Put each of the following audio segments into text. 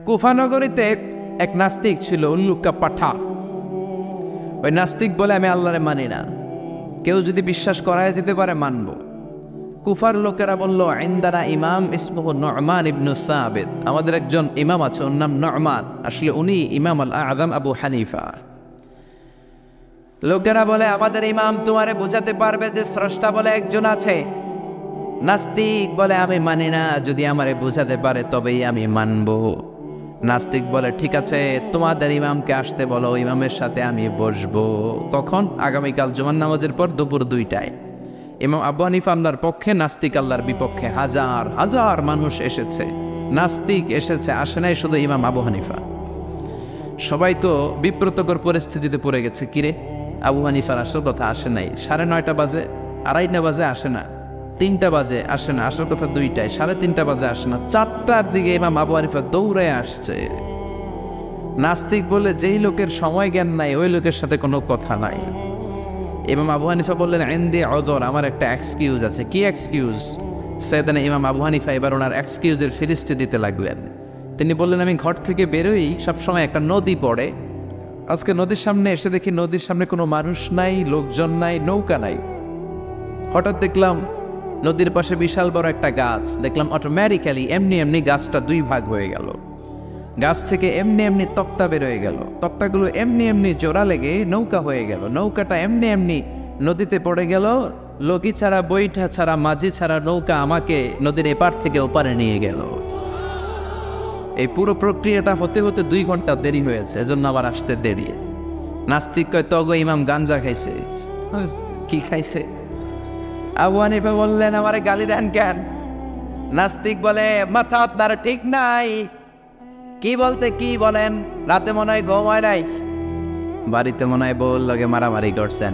কুফা নগরীতে এক নাস্তিক ছিল, উল্লুকা পাঠা। ওই নাস্তিক বলে আমি আল্লাহরে মানি না, কেউ যদি বিশ্বাস করায় দিতে পারে মানব। কুফার লোকেরা বলল, ইনদানা ইমাম ইসমুহু নু'মান ইবনু সাবিত, আমাদের একজন ইমাম আছে, ওর নাম নু'মান, আসলে উনি ইমাম আল আযম আবু হানিফা। লোকেরা বলে, আমাদের ইমাম তোমারে বোঝাতে পারবে যে স্রষ্টা বলে একজন আছে। নাস্তিক বলে, আমি মানি না, যদি আমারে বোঝাতে পারে তবেই আমি মানব। নাস্তিক বলে, ঠিক আছে, তোমাদের ইমামকে আসতে বলো, ইমামের সাথে আমি বসবো। কখন? আগামীকাল জুমার নামাজের পর দুপুর 2টায়। ইমাম আবু হানিফা আল্লাহর পক্ষে, নাস্তিক আল্লাহর বিপক্ষে। হাজার হাজার মানুষ এসেছে, নাস্তিক এসেছে, আসে নাই শুধু ইমাম আবু হানিফা। সবাই তো বিব্রতকর পরিস্থিতিতে পড়ে গেছে, কিরে আবু হানিফার আসল কথা আসে নাই। 9:30 বাজে, 2:30 বাজে আসে না, 3টা বাজে আসে না, আসল কথা 2টায়, 3:30 বাজে আসে না, 4টার দিকে ইমাম আবু হানিফা দৌড়ে আসছে। নাস্তিক বলে, যেই লোকের সময় জ্ঞান নাই ওই লোকের সাথে কোনো কথা নাই। ইমাম আবু হানিফা বললেন, ইনদি উযর, আমার একটা এক্সকিউজ আছে। কি এক্সকিউজ? সাইয়েদনা ইমাম আবু হানিফা এবার ওনার এক্সকিউজের ফিরিস্তি দিতে লাগলেন। তিনি বললেন, আমি ঘর থেকে বেরোই সবসময় একটা নদী পড়ে, আজকে নদীর সামনে এসে দেখি নদীর সামনে কোনো মানুষ নাই, লোকজন নাই, নৌকা নাই। হঠাৎ দেখলাম নদীর পাশে বিশাল বড় একটা গাছ, দেখলাম অটোমেটিক্যালি এমনি এমনি গাছটা 2 ভাগ হয়ে গেল। গাছ থেকে এমনি এমনি তক্তা বের হয়ে গেল, তক্তাগুলো এমনি এমনি জোড়া লেগে নৌকা হয়ে গেল, নৌকাটা এমনি এমনি নদীতে পড়ে গেল। লগি ছাড়া, বৈঠা ছাড়া, মাঝি ছাড়া নৌকা আমাকে নদীর এপার থেকে ওপারে নিয়ে গেল। এই পুরো প্রক্রিয়াটা হতে হতে 2 ঘন্টা দেরি হয়েছে, এজন্য আবার আসতে দেরি। নাস্তিক কয়, তগো ইমাম গাঞ্জা খাইছে। কি খাইছে? আবু হানিফা বললেন, আমারে গালি দেন কেন? নাস্তিক বলে, মাথা আপনার ঠিক নাই। কি বলতে কি বলেন? রাতে মনে হয় ঘুম হয় নাই, বাড়িতে মনে হয় বউর লগে মারামারি করছেন।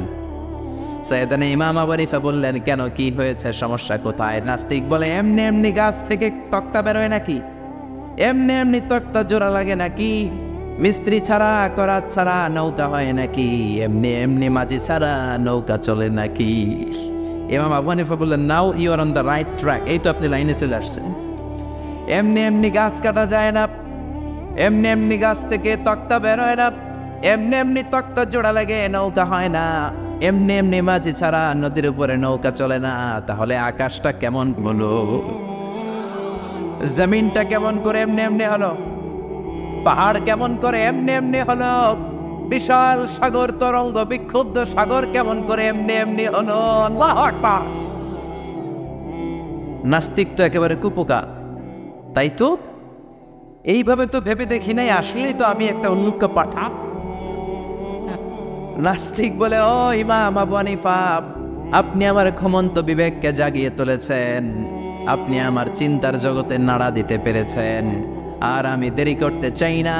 সাইয়েদনা ইমাম আবু হানিফা বললেন, কেন, কি হয়েছে, সমস্যা কোথায়? নাস্তিক বলে, এমনি এমনি গাছ থেকে তক্তা বেরোয় নাকি? এমনি এমনি তক্তা জোড়া লাগে নাকি? মিস্ত্রি ছাড়া, করাত ছাড়া নৌকা হয় নাকি? এমনি এমনি মাঝি ছাড়া নৌকা চলে নাকি? ইমাম আবু হানিফা বললেন, now you are on the right track, এই তো আপনি লাইনে চলে আসছেন। এমনি এমনি গাছ কাটা যায় না, এমনি এমনি গাছ থেকে তক্তা বের হয় না, এমনি এমনি তক্তা জোড়া লাগে নৌকা হয় না, এমনি এমনি মাঝি ছাড়া নদীর উপরে নৌকা চলে না। তাহলে আকাশটা কেমন হলো? জমিনটা কেমন করে এমনি এমনি হলো? পাহাড় কেমন করে এমনি এমনি হলো? বিশাল সাগর, তরঙ্গ বিক্ষুব্ধ সাগর কেমন করে এমনি এমনি হলো? আল্লাহু আকবার। নাস্তিক তো একেবারে কুপোকা, তাই তো, এইভাবে তো ভেবে দেখি নাই, আসলেই তো আমি একটা উল্লুকা পাঠা। নাস্তিক বলে, ও ইমাম আবু হানিফা, আপনি আমার ক্ষমন্ত বিবেককে জাগিয়ে তুলেছেন, আপনি আমার চিন্তার জগতে নাড়া দিতে পেরেছেন, আর আমি দেরি করতে চাই না,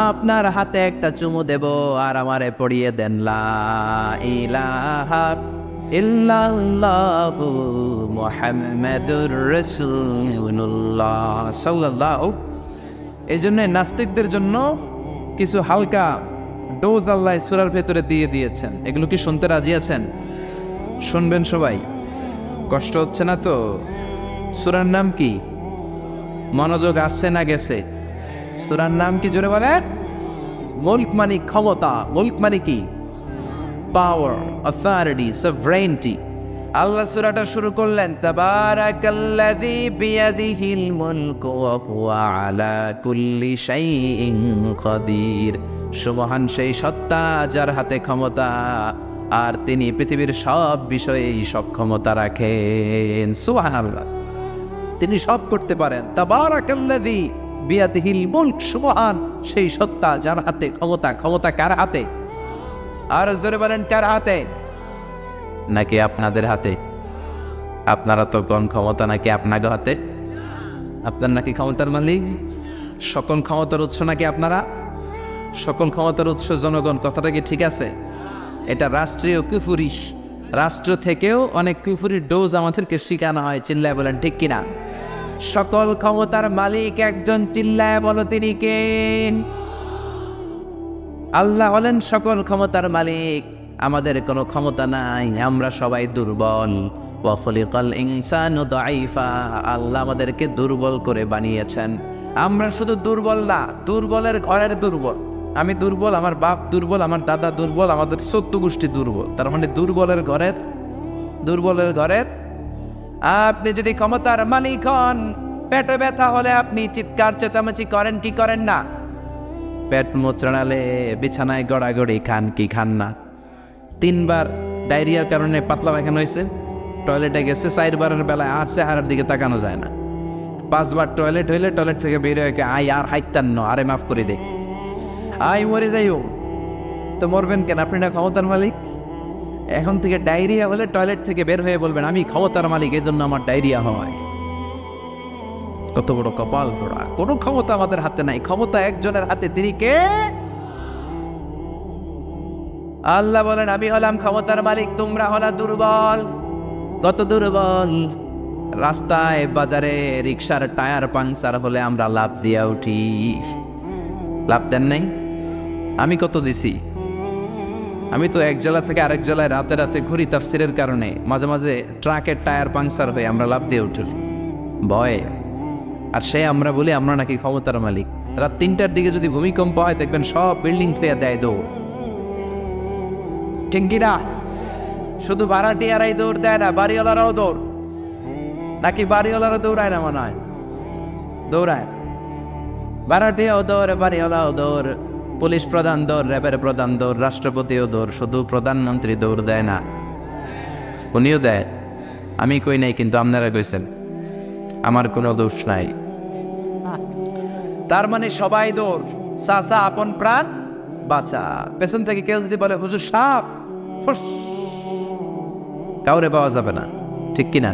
আপনার হাতে একটা চুমু দেব আর আমারে পড়িয়ে দেন লা ইলাহা ইল্লাল্লাহু মুহাম্মাদুর রাসূলুল্লাহ সাল্লাল্লাহু। এই জন্য নাস্তিকদের জন্য কিছু হালকা ডোজ আল্লাহ সূরার ভেতরে দিয়ে দিয়েছেন। এগুলো কি শুনতে রাজি আছেন? শুনবেন সবাই? কষ্ট হচ্ছে না তো? সূরার নাম কি? মনোযোগ আসছে না গেছে? সূরার নাম কি জোরে বলেন? মুলক মানে ক্ষমতা। মুলক মানে কি? পাওয়ার, অথরিটি, সভরেনিটি। আল্লাহ সূরাটা শুরু করলেন, তাবারাকাল্লাযী বিয়াদিহিল মুলকু ওয়া হুয়া আলা কুল্লি শাইইন কাদির। সুবহান সেই সত্তা যার হাতে ক্ষমতা, আর তিনি পৃথিবীর সব বিষয়েই সক্ষমতা রাখেন। সুবহানাল্লাহ, তিনি সব করতে পারেন। তাবারাকাল্লাযী বিয়াদিহিল মুলক, সুবহান সেই সত্তা যার হাতে ক্ষমতা। ক্ষমতা কার হাতে? আর জোরে বলেন, কার হাতে? নাকি আপনাদের হাতে? আপনারা তো কোন ক্ষমতা নাকি আপনাকে হাতে? আপনার নাকি ক্ষমতার মালিক? সকল ক্ষমতার উৎস নাকি আপনারা? সকল ক্ষমতার উৎস জনগণ, কথাটা কি ঠিক আছে? এটা রাষ্ট্রীয় কুফরি। রাষ্ট্র থেকেও অনেক কুফরির ডোজ আমাদেরকে শিখানো হয়। চিল্লায় বলেন ঠিক কিনা? সকল ক্ষমতার মালিক একজন, চিল্লায় বলো তিনি কে? আল্লাহ হলেন সকল ক্ষমতার মালিক। আমাদের কোনো ক্ষমতা নাই, আমরা সবাই দুর্বল। ওয়া খুলিকাল ইনসানু দাঈফা, আল্লাহ আমাদেরকে দুর্বল করে বানিয়েছেন। আমরা শুধু দুর্বল না, দুর্বলের ঘরের দুর্বল। আমি দুর্বল, আমার বাপ দুর্বল, আমার দাদা দুর্বল, আমাদের 14 গোষ্ঠী দুর্বল। তার মানে দুর্বলের ঘরের। আপনি যদি ক্ষমতার মালিক হন, পেটে ব্যথা হলে আপনি চিৎকার চেঁচামেচি করেন কি করেন না? পেট মোচড়ালে বিছানায় গড়াগড়ি খান কি খান না? 3 বার ডায়রিয়ার কারণে পাতলা পায়খানা হয়েছে, টয়লেটে গেছে, 4 বারের বেলায় আর চেহারার দিকে তাকানো যায় না। 5 বার টয়লেট হইলে টয়লেট থেকে বের হয়ে আই আর হাইতান ন, আরে মাফ করে দে, আই মরে যাইও। তো মরবেন কেন? আপনি না ক্ষমতার মালিক। এখন থেকে ডায়রিয়া হলে টয়লেট থেকে বের হয়ে বলবেন আমি ক্ষমতার মালিক, এই জন্য আমার ডায়রিয়া হয়। কত বড় কপাল পোড়া! কোনো ক্ষমতা আমাদের হাতে নাই, ক্ষমতা একজনের হাতে। তিনি কে? আল্লাহ বলেন আমি হলাম ক্ষমতার মালিক, তোমরা হলা দুর্বল। কত দুর্বল! রাস্তায় বাজারে রিক্সার টায়ার পাংচার হলে আমরা লাভ দিয়া উঠি। লাভ দেন নাই? আমি কত দিছি? আমি তো এক জেলা থেকে আরেক জেলায় রাতে রাতে ঘুরি তাফসিরের কারণে, মাঝে মাঝে ট্রাকের টায়ার পাংচার হয়ে আমরা লাভ দিয়ে উঠি ভয়ে। আর সে আমরা বলি আমরা নাকি ক্ষমতার মালিক। রাত 3টার দিকে যদি ভূমিকম্প হয় দেখবেন সব বিল্ডিং থেকে দেয় দৌড়, ঠিক কিনা? শুধু ভাড়াটিয়ারাই দৌড় দেয় না, বাড়িওয়ালারাও দৌড়। নাকি বাড়িওয়ালারা দৌড়ায় না? মনে হয় দৌড়ায়। ভাড়াটিয়াও দৌড়, বাড়িওয়ালাও দৌড়, পুলিশ প্রধান দৌড়, র্যাবের প্রধান দৌড়, রাষ্ট্রপতিও দৌড়। শুধু প্রধানমন্ত্রী দৌড় দেয় না, উনিও দেয়। আমি কই নাই, কিন্তু আপনারা কইছেন, আমার কোনো দোষ নাই। তার মানে সবাই দৌড়। চাচা আপন প্রাণ বাঁচা। পেছন থেকে কেউ যদি বলে হুজুর সাপ, কাউরে পাওয়া যাবে না, ঠিক কিনা?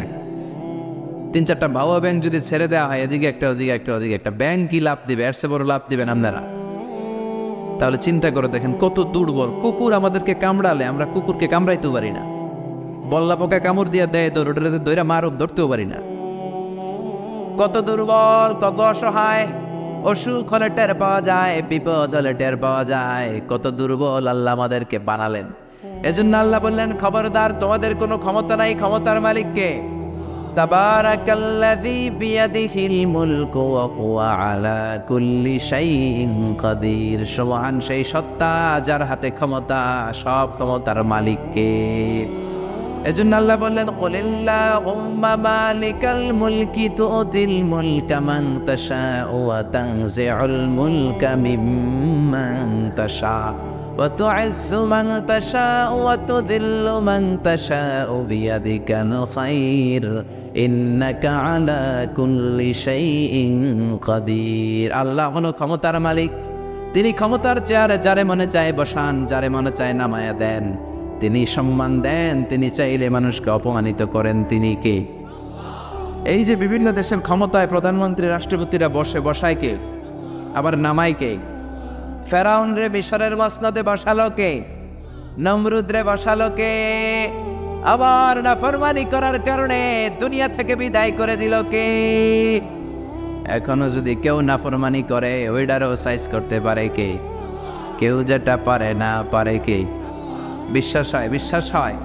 3-4টা ভাওয়া ব্যাংক যদি ছেড়ে দেওয়া হয়, এদিকে একটা ওদিকে একটা ওদিকে একটা, ব্যাংক কি লাভ দিবে? এর চেয়ে বড় লাভ দিবেন আপনারা? তাহলে চিন্তা করে দেখেন কত দুর্বল। কুকুর আমাদেরকে কামড়ালে আমরা কুকুরকে কামড়াইতেও পারি না। বল্লা পোকা কামড় দিয়া দেয়, দৌড়ে দৌড়া মারুপ ধরতেও পারি না। কত দুর্বল, কত অসহায়। অসুখ হলে টের পাওয়া যায়, বিপদ হলে টের পাওয়া যায়। কত দুর্বল আল্লাহ আমাদেরকে বানালেন। এজন্য আল্লাহ বললেন খবরদার, তোমাদের কোনো ক্ষমতা নাই, ক্ষমতার মালিককে। তাবারাকাল্লাযী বিয়াদিহিল মুলকু ওয়া হুয়া আলা কুল্লি শাইইন কাদির। সুবহান সেই সত্তা যার হাতে ক্ষমতা, সব ক্ষমতার মালিককে। এজন্য আল্লাহ বললেন কুলিল্লাহুম্মা মালিকাল মুলকি তুতিল মুলকা মান তাশাউ ওয়া তানজিউল মুলকা মিম্মান তাশা ওয়া তু'ইজ্জু মান তাশাউ ওয়া তুযিল্লু মান তাশাউ বিয়াদিকাল খায়র ইন্নাকা আলা কুল্লি শাইইন কাদির। আল্লাহ হলো ক্ষমতার মালিক। তিনি ক্ষমতার চেয়ারে যারে মনে চায় বসান, যারে মনে চায় নামায়া দেন। তিনি সম্মান দেন, তিনি চাইলে মানুষকে অপমানিত করেন। তিনি কে? এই যে বিভিন্ন দেশের ক্ষমতায় প্রধানমন্ত্রী রাষ্ট্রপতিরা বসায় কে? আবার নামায় কে? ফেরাউন রে মিশরের মসনদে বসালো কে? নমরুদ রে বসালো কে? আবার নাফরমানি করার কারণে দুনিয়া থেকে বিদায় করে দিল কে? এখনো যদি কেউ নাফরমানি করে, ওইটারও সাইজ করতে পারে কে? কেউ যেটা পারে না, পারে কে? বিশ্বাস হয়।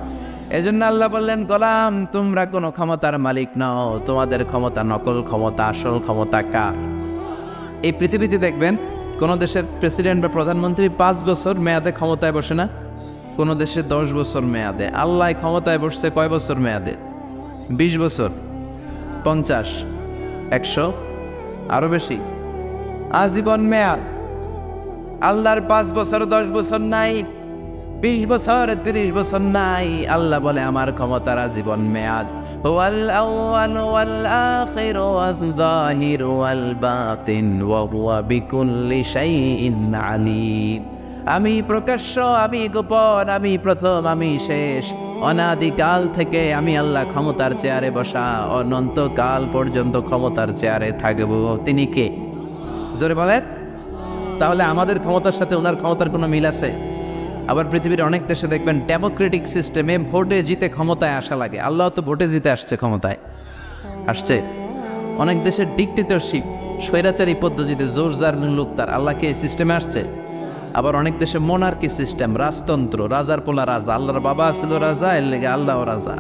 এজন্য আল্লাহ বললেন গোলাম, তোমরা কোনো ক্ষমতার মালিক নও, তোমাদের ক্ষমতা নকল ক্ষমতা, আসল ক্ষমতা কার? এই পৃথিবীতে দেখবেন কোন দেশের প্রেসিডেন্ট বা প্রধানমন্ত্রী 5 বছর মেয়াদে ক্ষমতায় বসে না, কোন দেশে 10 বছর মেয়াদে। আল্লাহ ক্ষমতায় বসছে কয় বছর মেয়াদে? 20 বছর, 50, 100, আরো বেশি, আজীবন মেয়াদ। আল্লাহর 5 বছর 10 বছর নাই, 20 বছর 30 বছর নাই। আল্লাহ বলে আমার ক্ষমতার আজীবন মেয়াদ। ওয়াল আউয়াল ওয়াল আখির ওয়াল যাহির ওয়াল বাতিন ওয়া হুয়া বিকুল্লি শাইইন আলীম। আমি প্রকাশ্য, আমি গোপন, আমি প্রথম, আমি শেষ। অনাদিকাল থেকে আমি আল্লাহ ক্ষমতার চেয়ারে বসা, অনন্তকাল পর্যন্ত ক্ষমতার চেয়ারে থাকব। তিনি কে? জোরে বলেন। তাহলে আমাদের ক্ষমতার সাথে ওনার ক্ষমতার কোনো মিল আছে? আবার পৃথিবীর অনেক দেশে দেখবেন ডেমোক্রেটিক সিস্টেমে ভোটে জিতে ক্ষমতায় আসা লাগে। আল্লাহ তো ভোটে জিতে আসছে, ক্ষমতায় আসছে। অনেক দেশের ডিক্টেটরশিপ, স্বৈরাচারী পদ্ধতিতে জোর যার মুল্লুক তার, আল্লাহকে এই সিস্টেমে আসছে। আবার অনেক দেশে মোনার্কি সিস্টেম, রাজতন্ত্র, রাজার পোলা রাজা। আল্লাহর বাবা ছিল রাজা, এর লেগে আল্লাহ রাজা।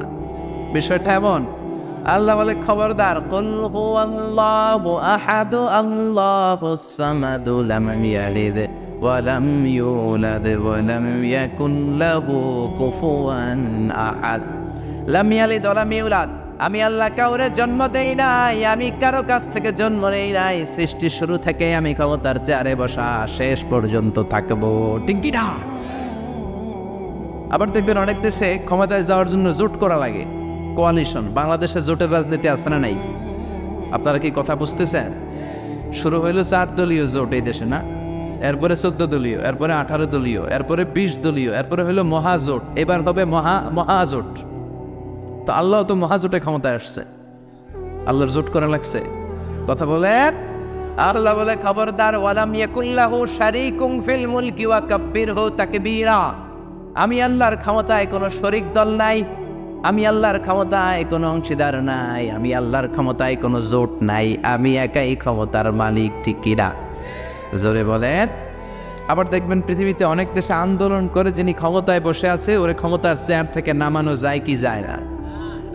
বিষয়টা এমন। আল্লাহ বলে খবরদার, কুল হুয়াল্লাহু আহাদ আল্লাহুস সামাদ লাম ইয়ালিদ ওয়া লাম ইউলাদ ওয়া লাম ইয়াকুল লাহু কুফুয়ান আহাদ। লাম ইয়ালিদ ওয়া লাম ইউলাদ, আমি আল্লাহ কাউরে জন্ম দেই নাই, আমি কারো কাছ থেকে জন্ম নেই নাই, সৃষ্টির শুরু থেকে আমি ক্ষমতার চেয়ারে বসা, শেষ পর্যন্ত থাকবো, ঠিক কি না? আবার দেখবেন অনেক দেশে ক্ষমতায় যাওয়ার জন্য জোট করা লাগে, কোয়ালিশন। বাংলাদেশে জোটের রাজনীতি আছে না নাই? আপনারা কি কথা বুঝতেছেন? শুরু হইল 4 দলীয় জোট এই দেশে, না? এরপরে 14 দলীয়, এরপরে 18 দলীয়, এরপরে 20 দলীয়, এরপরে হইল মহাজোট, এবার হবে মহাজোট। তো আল্লাহ তো মহাজোটে ক্ষমতায় আসছে, আল্লাহর জোট করা লাগছে। কথা বলে আল্লাহ বলে খবরদার, ওয়ালাম ইয়াকুল্লাহু শারীকুম ফিল মুলকি ওয়া কাব্বিরহু তাকবীরা। আমি আল্লাহর ক্ষমতায় কোনো শরীক দল নাই, আমি আল্লাহর ক্ষমতায় কোনো অংশীদার নাই, আমি আল্লাহর ক্ষমতায় কোনো জোট নাই, আমি একাই ক্ষমতার মালিক, ঠিক কিনা? জোরে বলেন। আবার দেখবেন পৃথিবীতে অনেক দেশে আন্দোলন করে যিনি ক্ষমতায় বসে আছে ওরে ক্ষমতার চেয়ার থেকে নামানো যায় কি যায় না।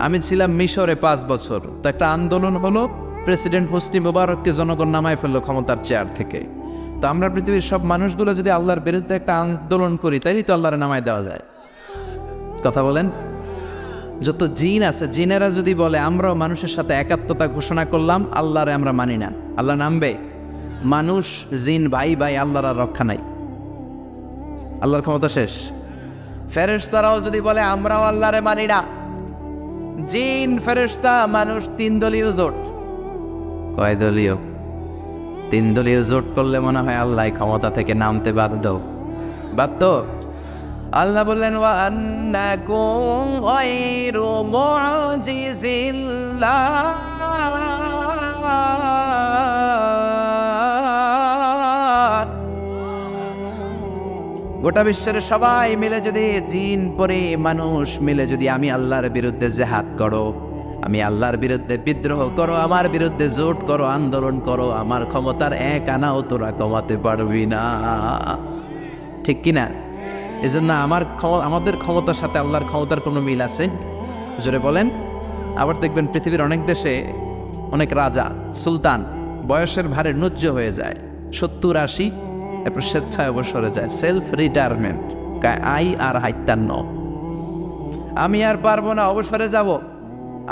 আমি ছিলাম মিশরে 5 বছর, তো একটা আন্দোলন হলো, প্রেসিডেন্ট হোসনি মুবারককে জনগণ নামায় ফেললো ক্ষমতার চেয়ার থেকে। তো আমরা পৃথিবীর সব মানুষগুলো যদি আল্লাহর বিরুদ্ধে একটা আন্দোলন করি, তাইলে তো আল্লাহরে নামায় দেওয়া যায়। কথা বলেন। যত জিন আছে, জিনেরা যদি বলে আমরাও মানুষের সাথে একাত্মতা ঘোষণা করলাম, আল্লাহরে আমরা মানি না, আল্লাহ নামবে? মানুষ জিন ভাই ভাই, আল্লাহর আর রক্ষা নাই, আল্লাহর ক্ষমতা শেষ। ফেরেশতারাও যদি বলে আমরাও আল্লাহরে মানি না, জিন ফেরেশতা মানুষ 3 দলীয় জোট। কয় দলীয়? 3 দলীয় জোট করলে মনে হয় আল্লাহ ক্ষমতা থেকে নামতে বাধ্য। আল্লাহ বললেন, ওয়া আন্নাকুম গায়রু মুজিজিল্লাহ, গোটা বিশ্বের সবাই মিলে যদি, জিন পরে মানুষ মিলে যদি আমি আল্লাহর বিরুদ্ধে জেহাদ করো, আমি আল্লাহর বিরুদ্ধে বিদ্রোহ করো, আমার বিরুদ্ধে জোট করো, আন্দোলন করো, আমার ক্ষমতার 1 আনাও তোরা কমাতে পারবি না, ঠিক কিনা? এজন্য আমাদের ক্ষমতার সাথে আল্লাহর ক্ষমতার কোনো মিল আছে? জোরে বলেন। আবার দেখবেন পৃথিবীর অনেক দেশে অনেক রাজা সুলতান বয়সের ভারে নুজ্জ হয়ে যায়, 70-80, এরপর স্বেচ্ছায় অবসরে যায়, সেলফ রিটায়ারমেন্ট, আই আর 57। আমি আর পারবো না, অবসরে যাব,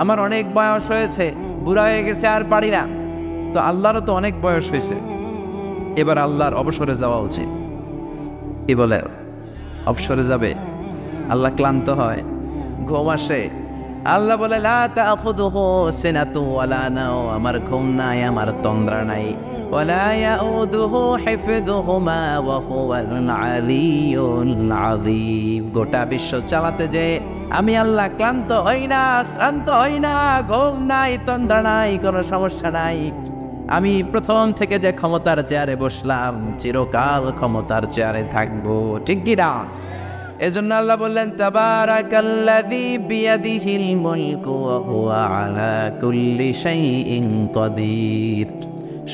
আমার অনেক বয়স হয়েছে, বুড়া হয়ে গেছে, আর পারি না। তো আল্লাহরও তো অনেক বয়স হয়েছে, এবার আল্লাহর অবসরে যাওয়া উচিত। কি বলে? অবসরে যাবে। আল্লাহ ক্লান্ত হয়, ঘুম আসে। আল্লাহ বলে, লা তাখুযুহু সিনাতু ওয়ালা নাও, আমার ঘুম নাই, আমার তন্দ্রা নাই। ওয়ালা ইয়াউদুহু হিফযুহুমা ওয়া হুয়াল আলিয়্যুল আযীম। গোটা বিশ্ব চালাতে যে আমি আল্লাহ ক্লান্ত হই না, শ্রান্ত হই না, ঘুম নাই, তন্দ্রা নাই, কোনো সমস্যা নাই। আমি প্রথম থেকে যে ক্ষমতার চেয়ারে বসলাম, চিরকাল ক্ষমতার চেয়ারে থাকবো, ঠিক কি না? এজন্য আল্লাহ বললেন, তাবারাকাল্লাযী বিয়াদিহিল মুলকু ওয়া হুয়া আলা কুল্লি শাইইন কাদির।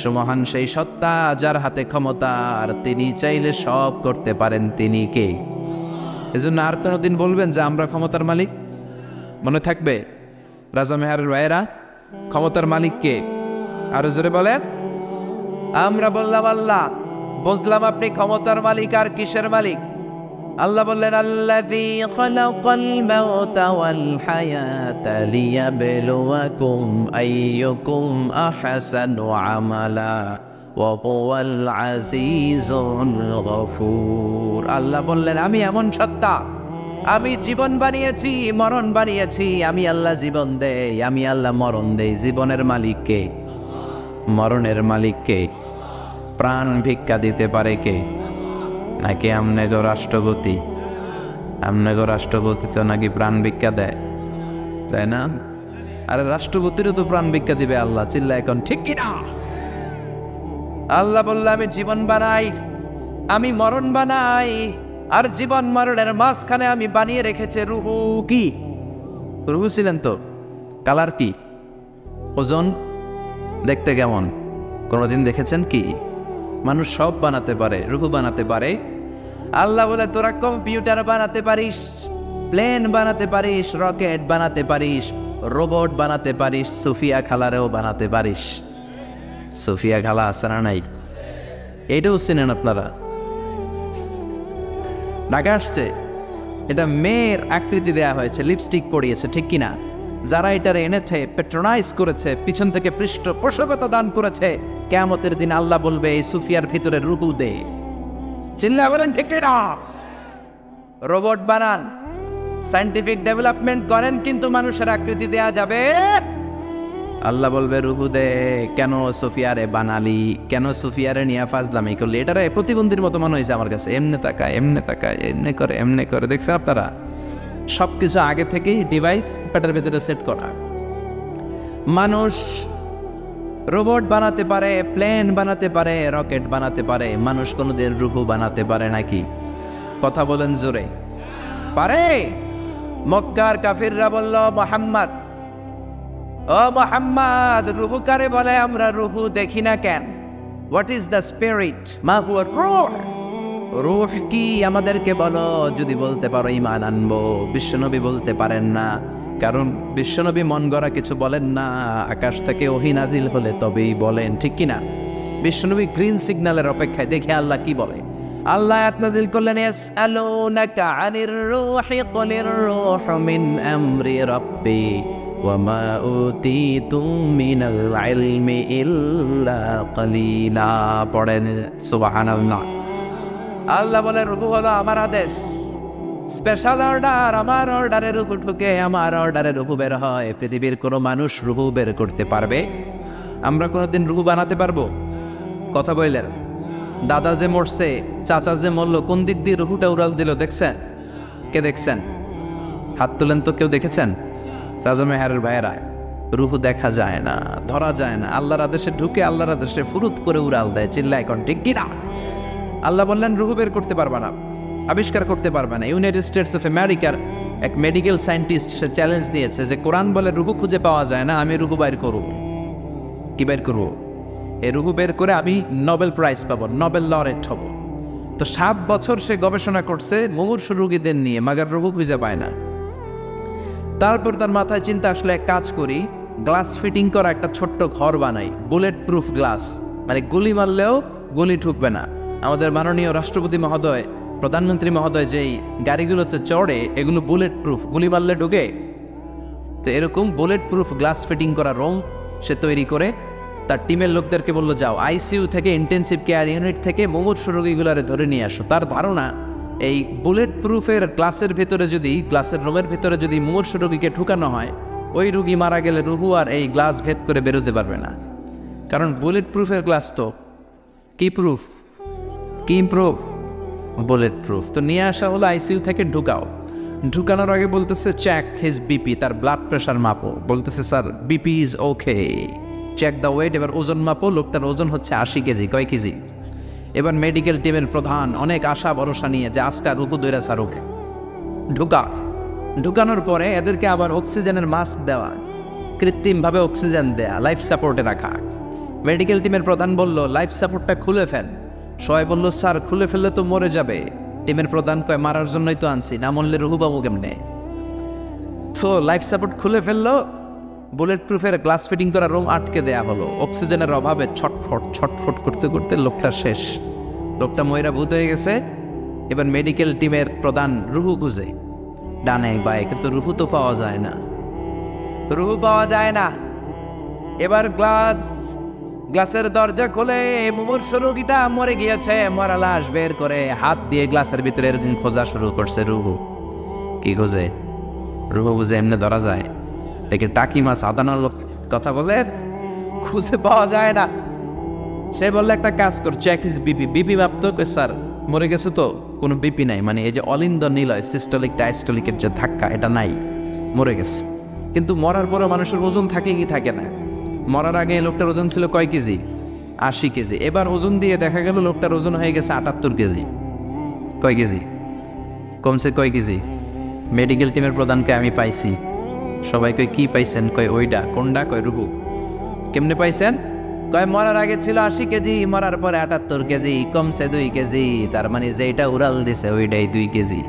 সুমহান সেই সত্তা যার হাতে ক্ষমতা, আর তিনি চাইলে সব করতে পারেন, তিনি কে? এজন্য আর কোনোদিন বলবেন যে আমরা ক্ষমতার মালিক, মনে থাকবে রাজা মেহারের ভাইয়েরা, ক্ষমতার মালিক কে? আরো জোরে বলেন। আমরা বললাম আল্লাহ, বুঝলাম আপনি ক্ষমতার মালিক, আর কিসের মালিক? আল্লাহ বললেন, আল্লাযী খালাকাল মাউতা ওয়াল হায়াতা লিয়াবলুয়াকুম আইয়ুকুম আহসানু আমালা ওয়া হুয়াল আজিজুল গফুর। আল্লাহ বললেন, আমি এমন সত্তা, আমি জীবন বানিয়েছি, মরণ বানিয়েছি, আমি আল্লাহ জীবন দেই, আমি আল্লাহ মরণ দেই। জীবনের মালিক কে? মরণের মালিক কে? প্রাণ ভিক্ষা দিতে পারে কে? নাকি আমনেগো রাষ্ট্রপতি? আমনেগো রাষ্ট্রপতি তো নাকি প্রাণ ভিক্ষা দেয়, তাই না? আরে রাষ্ট্রপতিরও তো প্রাণ ভিক্ষা দিবে আল্লাহ, চিল্লা এখন ঠিক কিনা? আল্লাহ বলল, আমি জীবন বানাই, আমি মরণ বানাই, আর জীবন মরণের মাঝখানে আমি বানিয়ে রেখেছি রুহু। কি রুহু ছিলেন তো? কালার কি? ওজন? দেখতে কেমন? কোনোদিন দেখেছেন কি? মানুষ সব বানাতে পারে, রুহু বানাতে পারে। আল্লাহ বলে, তোরা কম্পিউটার বানাতে পারিস, প্লেন বানাতে পারিস, রকেট বানাতে পারিস, রোবট বানাতে পারিস, সুফিয়া খালারেও বানাতে পারিস। সুফিয়া খালা আছে না নাই? এইটাও চেনেন আপনারা? ঢাকা আসছে, এটা মেয়ের আকৃতি দেয়া হয়েছে, লিপস্টিক পরিয়েছে, ঠিক কিনা? যারা এটারে এনেছে, পেট্রোনাইজ করেছে, পিছন থেকে পৃষ্ঠপোষকতা দান করেছে, কিয়ামতের দিন আল্লাহ বলবে এই সুফিয়ার ভিতরে রুহু দে। চিল্লা বলেন ঠিক কিনা? রোবট বানান, সায়েন্টিফিক ডেভেলপমেন্ট করেন, কিন্তু মানুষের আকৃতি দেয়া যাবে? আল্লাহ বলবে রুহু দে। কেন সুফিয়ারে বানালি? কেন সুফিয়ারে নিয়ে ফাজলামি করলি? এটারে প্রতিবন্ধীর মতো মনে হয়েছে আমার কাছে। এমনে তাকায়, এমনে তাকায়, এমনে করে। দেখছেন আপনারা? সবকিছু আগে থেকেই ডিভাইস পেটের ভেতরে সেট করা। মানুষ রোবট বানাতে পারে, প্লেন বানাতে পারে, রকেট বানাতে পারে, মানুষ কোনোদিন রুহু বানাতে পারে নাকি? কথা বলেন জোরে। পারে? মক্কার কাফিররা বলল, মোহাম্মদ, ও মোহাম্মদ, রুহু কারে বলে? আমরা রুহু দেখি না কেন? What is the spirit? মা হুয়া রূহ? রূহ কি আমাদেরকে বলো, যদি বলতে পারো ঈমান আনবো। বিশ্বনবী বলতে পারেন না, কারণ বিশ্বনবী মন গড়া কিছু বলেন না, আকাশ থেকে ওহী নাজিল হলে তবেই বলেন, ঠিক কিনা? বিশ্বনবী গ্রিন সিগন্যালের অপেক্ষায়, দেখে আল্লাহ কি বলে। আল্লাহ আয়াত নাজিল করলেন, ইয়াসআলুনাকা আনির রূহি কুলির রূহু মিন আমরি রাব্বি ওয়া মা উতীতুম মিনাল ইলমি ইল্লা কালিলা। পড়েন সুবহানাল্লাহ। আল্লাহ বলে রুহু হলো আমার আদেশ, স্পেশাল অর্ডার। আমার অর্ডারে রুহু ঢুকে, আমার অর্ডারে রুহু বের হয়। পৃথিবীর কোনো মানুষ রুহু বের করতে পারবে? আমরা কোনোদিন রুহু বানাতে পারবো? কথা বললেন। দাদা যে মরছে, চাচা যে মরলো, কোন দিক দিয়ে রুহুটা উড়াল দিল দেখছেন? কে দেখছেন? হাত তুলেন তো, কেউ দেখেছেন? রাজা মেহারের ভাইয়েরা, রুহু দেখা যায় না, ধরা যায় না, আল্লাহর আদেশে ঢুকে আল্লাহর আদেশে ফুরুত করে উড়াল দেয়। চিল্লা এখন ঠিক কিনা? আল্লাহ বললেন রুহু বের করতে পারবা না, আবিষ্কার করতে পারবা না। ইউনাইটেড স্টেটস অফ আমেরিকার এক মেডিকেল সায়েন্টিস্ট সে চ্যালেঞ্জ দিয়েছে যে কোরআন বলে রুহু খুঁজে পাওয়া যায় না, আমি রুহু বের করব। কি বের করবো? এই রুহু বের করে আমি নোবেল প্রাইজ পাবো, নোবেল লরেট হব। তো 7 বছর সে গবেষণা করছে মুমূর্ষু রোগীদের নিয়ে, মাগার রুহু খুঁজে পায় না। তারপর তার মাথায় চিন্তা আসলে, এক কাজ করি, গ্লাস ফিটিং করা একটা ছোট্ট ঘর বানাই, বুলেট প্রুফ গ্লাস, মানে গুলি মারলেও গুলি ঢুকবে না। আমাদের মাননীয় রাষ্ট্রপতি মহোদয়, প্রধানমন্ত্রী মহোদয় যেই গাড়িগুলোতে চড়ে, এগুলো বুলেট প্রুফ, গুলি মারলে ঢুকে। তো এরকম বুলেট প্রুফ গ্লাস ফিটিং করা রুম সে তৈরি করে তার টিমের লোকদেরকে বললো, যাও আইসিইউ থেকে, ইন্টেনসিভ কেয়ার ইউনিট থেকে মুমূর্ষু রোগীগুলারে ধরে নিয়ে আসো। তার ধারণা এই বুলেট প্রুফের গ্লাসের ভেতরে যদি, গ্লাসের রুমের ভেতরে যদি মুমূর্ষু রোগীকে ঢুকানো হয়, ওই রোগী মারা গেলে রুহু আর এই গ্লাস ভেদ করে বেরোতে পারবে না। কারণ বুলেট প্রুফের গ্লাস তো কি প্রুফ? কি প্রুফ? Bullet proof. তো নিয়ে আসা হলো আইসিইউ থেকে, ঢুকাও। ঢুকানোর আগে বলতেছে চেক হিজ বিপি, তার ব্লাড প্রেশার মাপো। বলতেছে sir BP is okay, check the weight. এবার ওজন মাপো, লোকটার ওজন হচ্ছে 80 কেজি। কয় কেজি? এবার মেডিকেল টিমের প্রধান অনেক আশা ভরসা নিয়ে যে আজকা রুহু দৈরা সারুকে ঢুকানোর পরে এদেরকে আবার অক্সিজেনের মাস্ক দেওয়া, কৃত্রিমভাবে অক্সিজেন দেয়া, লাইফ সাপোর্টে রাখা। মেডিকেল টিমের প্রধান বলল লাইফ সাপোর্টটা খুলে ফেল। সবাই বলল স্যার খুলে ফেললে তো মরে যাবে। টিমের প্রধান কয় মারার জন্যই তো আনছি, না মরলে রুহু পাবো কেমনে? তো লাইফ সাপোর্ট খুলে ফেললো, বুলেট প্রুফের গ্লাস ফিটিং করা রুম আটকে দেয়া হলো। অক্সিজেনের অভাবে ছটফট করতে করতে লোকটা শেষ, লোকটা ময়রা ভূত হয়ে গেছে। এবার মেডিকেল টিমের প্রধান রুহু খুঁজে ডানে বায়ে, কিন্তু রুহু তো পাওয়া যায় না, রুহু পাওয়া যায় না। এবার গ্লাসের দরজা খুলে মুমূর্ষু রোগীটা মরে গিয়েছে, মরা লাশ বের করে হাত দিয়ে গ্লাসের ভিতরে এরকম খোঁজা শুরু করছে। রুহু কি খোঁজে? রুহু বুঝে এমনি ধরা যায়? দেখে টাকি মাছ আদানোর লোক কথা বলে, খুঁজে পাওয়া যায় না। সে বললে একটা কাজ কর, চেক হিজ বিপি। বিপি মাপতো, স্যার মরে গেছে তো কোনো বিপি নাই, মানে এই যে অলিন্দ নিলয় সিস্টোলিক ডায়াস্টোলিকের যে ধাক্কা, এটা নাই, মরে গেছে। কিন্তু মরার পরে মানুষের ওজন থাকে কি থাকে না? মরার আগে লোকটার ওজন ছিল কয় কেজি? 80 কেজি। এবার ওজন দিয়ে দেখা গেল লোকটার ওজন হয়ে গেছে 78 কেজি। কয় কেজি কমছে? কয় কেজি? মেডিকেল টিমের প্রধানকে আমি পাইছি। সবাই কয় কি পাইছেন? কয় ওইটা। কোনটা? কয় রুহু। কেমনে পাইছেন? কয় মরার আগে ছিল 80 কেজি, মরার পরে 78 কেজি, কমছে 2 কেজি। তার মানে যেটা উড়াল দিছে ওইটাই 2 কেজি,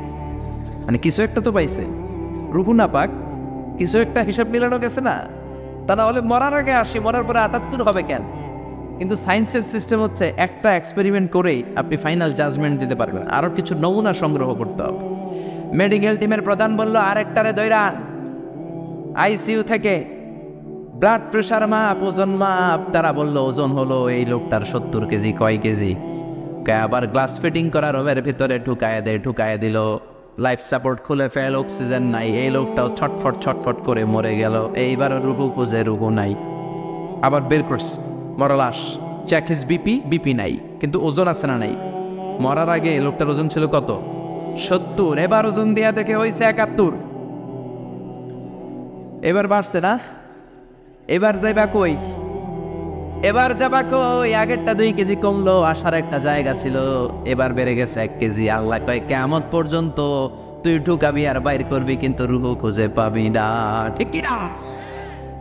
মানে কিছু একটা তো পাইছে। রুহু না পাক, কিছু একটা হিসাব মিলানো গেছে না, তা না হলে মরার আগে 80, মরার পরে 78 হবে কেন? কিন্তু সায়েন্সের সিস্টেম হচ্ছে একটা এক্সপেরিমেন্ট করেই আপনি ফাইনাল জাজমেন্ট দিতে পারবেন, আরও কিছু নমুনা সংগ্রহ করতে হবে। মেডিকেল টিমের প্রধান বলল আরেকটারে দৈরান আইসিইউ থেকে ব্লাড প্রেশার মাপ, ওজন মাপ। তারা বলল ওজন হলো এই লোকটার 70 কেজি। কয় কেজি? আবার গ্লাস ফিটিং করা রুমের ভিতরে ঢুকায় দিল, লাইফ সাপোর্ট খুলে ফেল, অক্সিজেন নাই। এই লোকটাও ছটফট করে মরে গেল। এইবার রুহু খুঁজে, রুহু নাই। আবার বের করছে মরা লাশ, চেক হিজ বিপি নাই, কিন্তু ওজন আছে না নাই? মরার আগে লোকটার ওজন ছিল কত? 70। এবার ওজন দিয়া দেখে হয়েছে 71। এবার বাড়ছে না? এবার যাবা কই? আগেরটা 2 কেজি কমলো, আসার একটা জায়গা ছিল, এবার বেড়ে গেছে 1 কেজি। আল্লাহ কয় কিয়ামত পর্যন্ত তুই ঢুকাবি আর বাইর করবি, কিন্তু রুহু খুঁজে পাবি না। ঠিক কি না?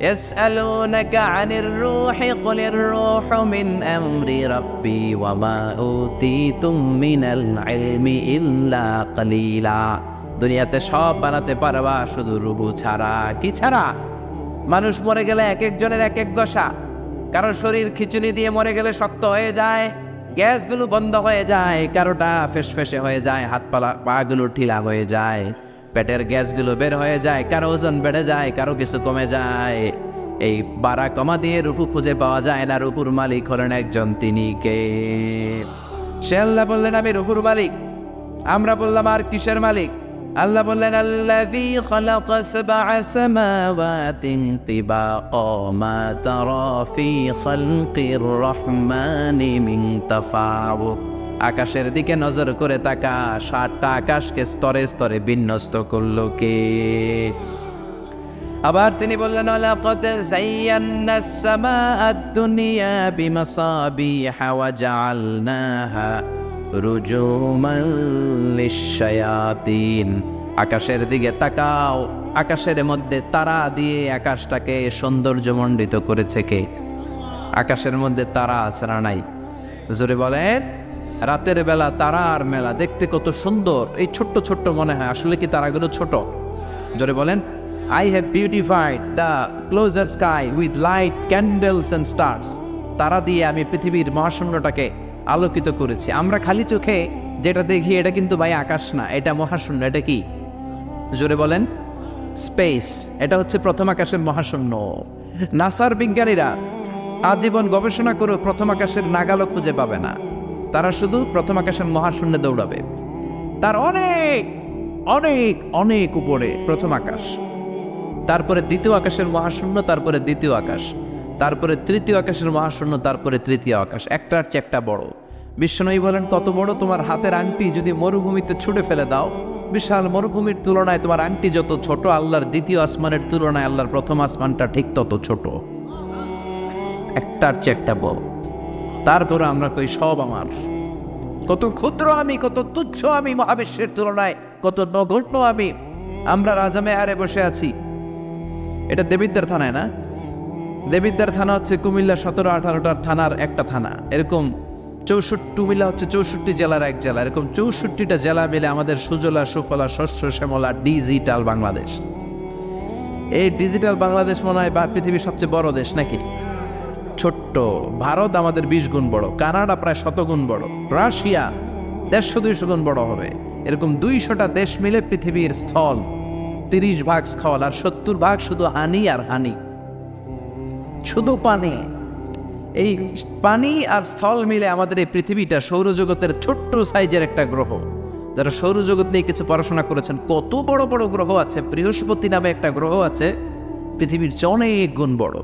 يسألونك عن الروح قل الروح من أمر ربي وما أوتيتم من العلم إلا قليلا। দুনিয়াতে সব বানাতে পারবা, শুধু রুহু ছাড়া। কি ছাড়া? মানুষ মরে গেলে এক একজনের এক এক দশা। কারো শরীর খিচুনি দিয়ে মরে গেলে শক্ত হয়ে যায়, গ্যাসগুলো বন্ধ হয়ে যায়, কারোটা ফেসফেসে হয়ে যায়, হাত পাগুলো ঢিলা হয়ে যায়, পেটের গ্যাসগুলো বের হয়ে যায়, কারো ওজন বেড়ে যায়, কারো কিছু কমে যায়। এই বাড়া কমা দিয়ে রুহু খুঁজে পাওয়া যায় না। রুহুর মালিক হলেন একজন, তিনি কে? সে আল্লাহ বললেন আমি রুহুর মালিক। আমরা বললাম আর কিসের মালিক? আল্লাহ বললেন আল্লাযী খালাকা সাবআ সামাওয়াতিন তিবাকা মা তারা ফি খালকির রহমানি মিন তাফাউত। আকাশের দিকে নজর করে তাকা, 7টা আকাশকে স্তরে স্তরে বিন্যস্ত করল কে? আবার তিনি বললেন লাকাদ যায়্যানাস সামাআদ দুনিয়া বিমাসাবিহা ওয়া জাআলনাহা রুজুমান লিশ-শায়াতিন। আকাশের দিকে তাকাও, আকাশের মধ্যে তারা দিয়ে আকাশটাকে সৌন্দর্যমণ্ডিত করেছে কে? আকাশের মধ্যে তারা আছে না নাই? জোরে বলেন। রাতের বেলা তারার মেলা, দেখতে কত সুন্দর। এই ছোট্ট ছোট্ট মনে হয়, আসলে কি তারাগুলো ছোট? জোরে বলেন। I have beautified the closer sky with light, candles and stars. তারা দিয়ে আমি পৃথিবীর মহাশূন্যটাকে আলোকিত করেছি। আমরা খালি চোখে যেটা দেখি এটা কিন্তু ভাই আকাশ না, এটা মহাশূন্য। এটা কি? জোরে বলেন। স্পেস। এটা হচ্ছে প্রথম আকাশের মহাশূন্য। নাসার বিজ্ঞানীরা আজীবন গবেষণা করে প্রথম আকাশের নাগালও খুঁজে পাবে না। তারা শুধু প্রথম আকাশের মহাশূন্যে দৌড়াবে। তার অনেক অনেক অনেক উপরে প্রথম আকাশ, তারপরে দ্বিতীয় আকাশের মহাশূন্য, তারপরে দ্বিতীয় আকাশ, তারপরে তৃতীয় আকাশের মহাশূন্য, তারপরে তৃতীয় আকাশ। একটার চেয়ে একটা বড়। বিশ্বনবী বলেন কত বড়? তোমার হাতের আংটি যদি মরুভূমিতে ছুঁড়ে ফেলে দাও, বিশাল মরুভূমির তুলনায় তোমার আংটি যত ছোট, আল্লাহর দ্বিতীয় আসমানের তুলনায় আল্লাহর প্রথম আসমানটা ঠিক তত ছোট। একটার চেয়ে একটা বড়। তারপরে আমরা কই সব আমার। কত ক্ষুদ্র আমি, কত তুচ্ছ আমি মহাবিশ্বের তুলনায়, কত নগণ্য আমি। আমরা রাজামেহারে বসে আছি। এটা দেবিদ্দার থানায় না? দেবিদ্দার থানা হচ্ছে কুমিল্লা 17-18টার থানার একটা থানা। এরকম 64, কুমিল্লা হচ্ছে 64 জেলার এক জেলা। এরকম 64টা জেলা মিলে আমাদের সুজলা সুফলা শস্য শ্যামলা ডিজিটাল বাংলাদেশ। এই ডিজিটাল বাংলাদেশ মনে হয় পৃথিবীর সবচেয়ে বড় দেশ নাকি? ছোট্ট। ভারত আমাদের 20 গুণ বড়, কানাডা প্রায় 100 গুণ বড়, রাশিয়া 150-200 গুণ বড় হবে। এরকম 200টা দেশ মিলে পৃথিবীর স্থল 30 ভাগ স্থল, আর 70 ভাগ শুধু হানি আর হানি, শুধু পানি। এই পানি আর স্থল মিলে আমাদের এই পৃথিবীটা সৌরজগতের ছোট্ট সাইজের একটা গ্রহ। যারা সৌরজগৎ নিয়ে কিছু পড়াশোনা করেছেন, কত বড় বড় গ্রহ আছে। বৃহস্পতি নামে একটা গ্রহ আছে, পৃথিবীর চেয়ে অনেক গুণ বড়।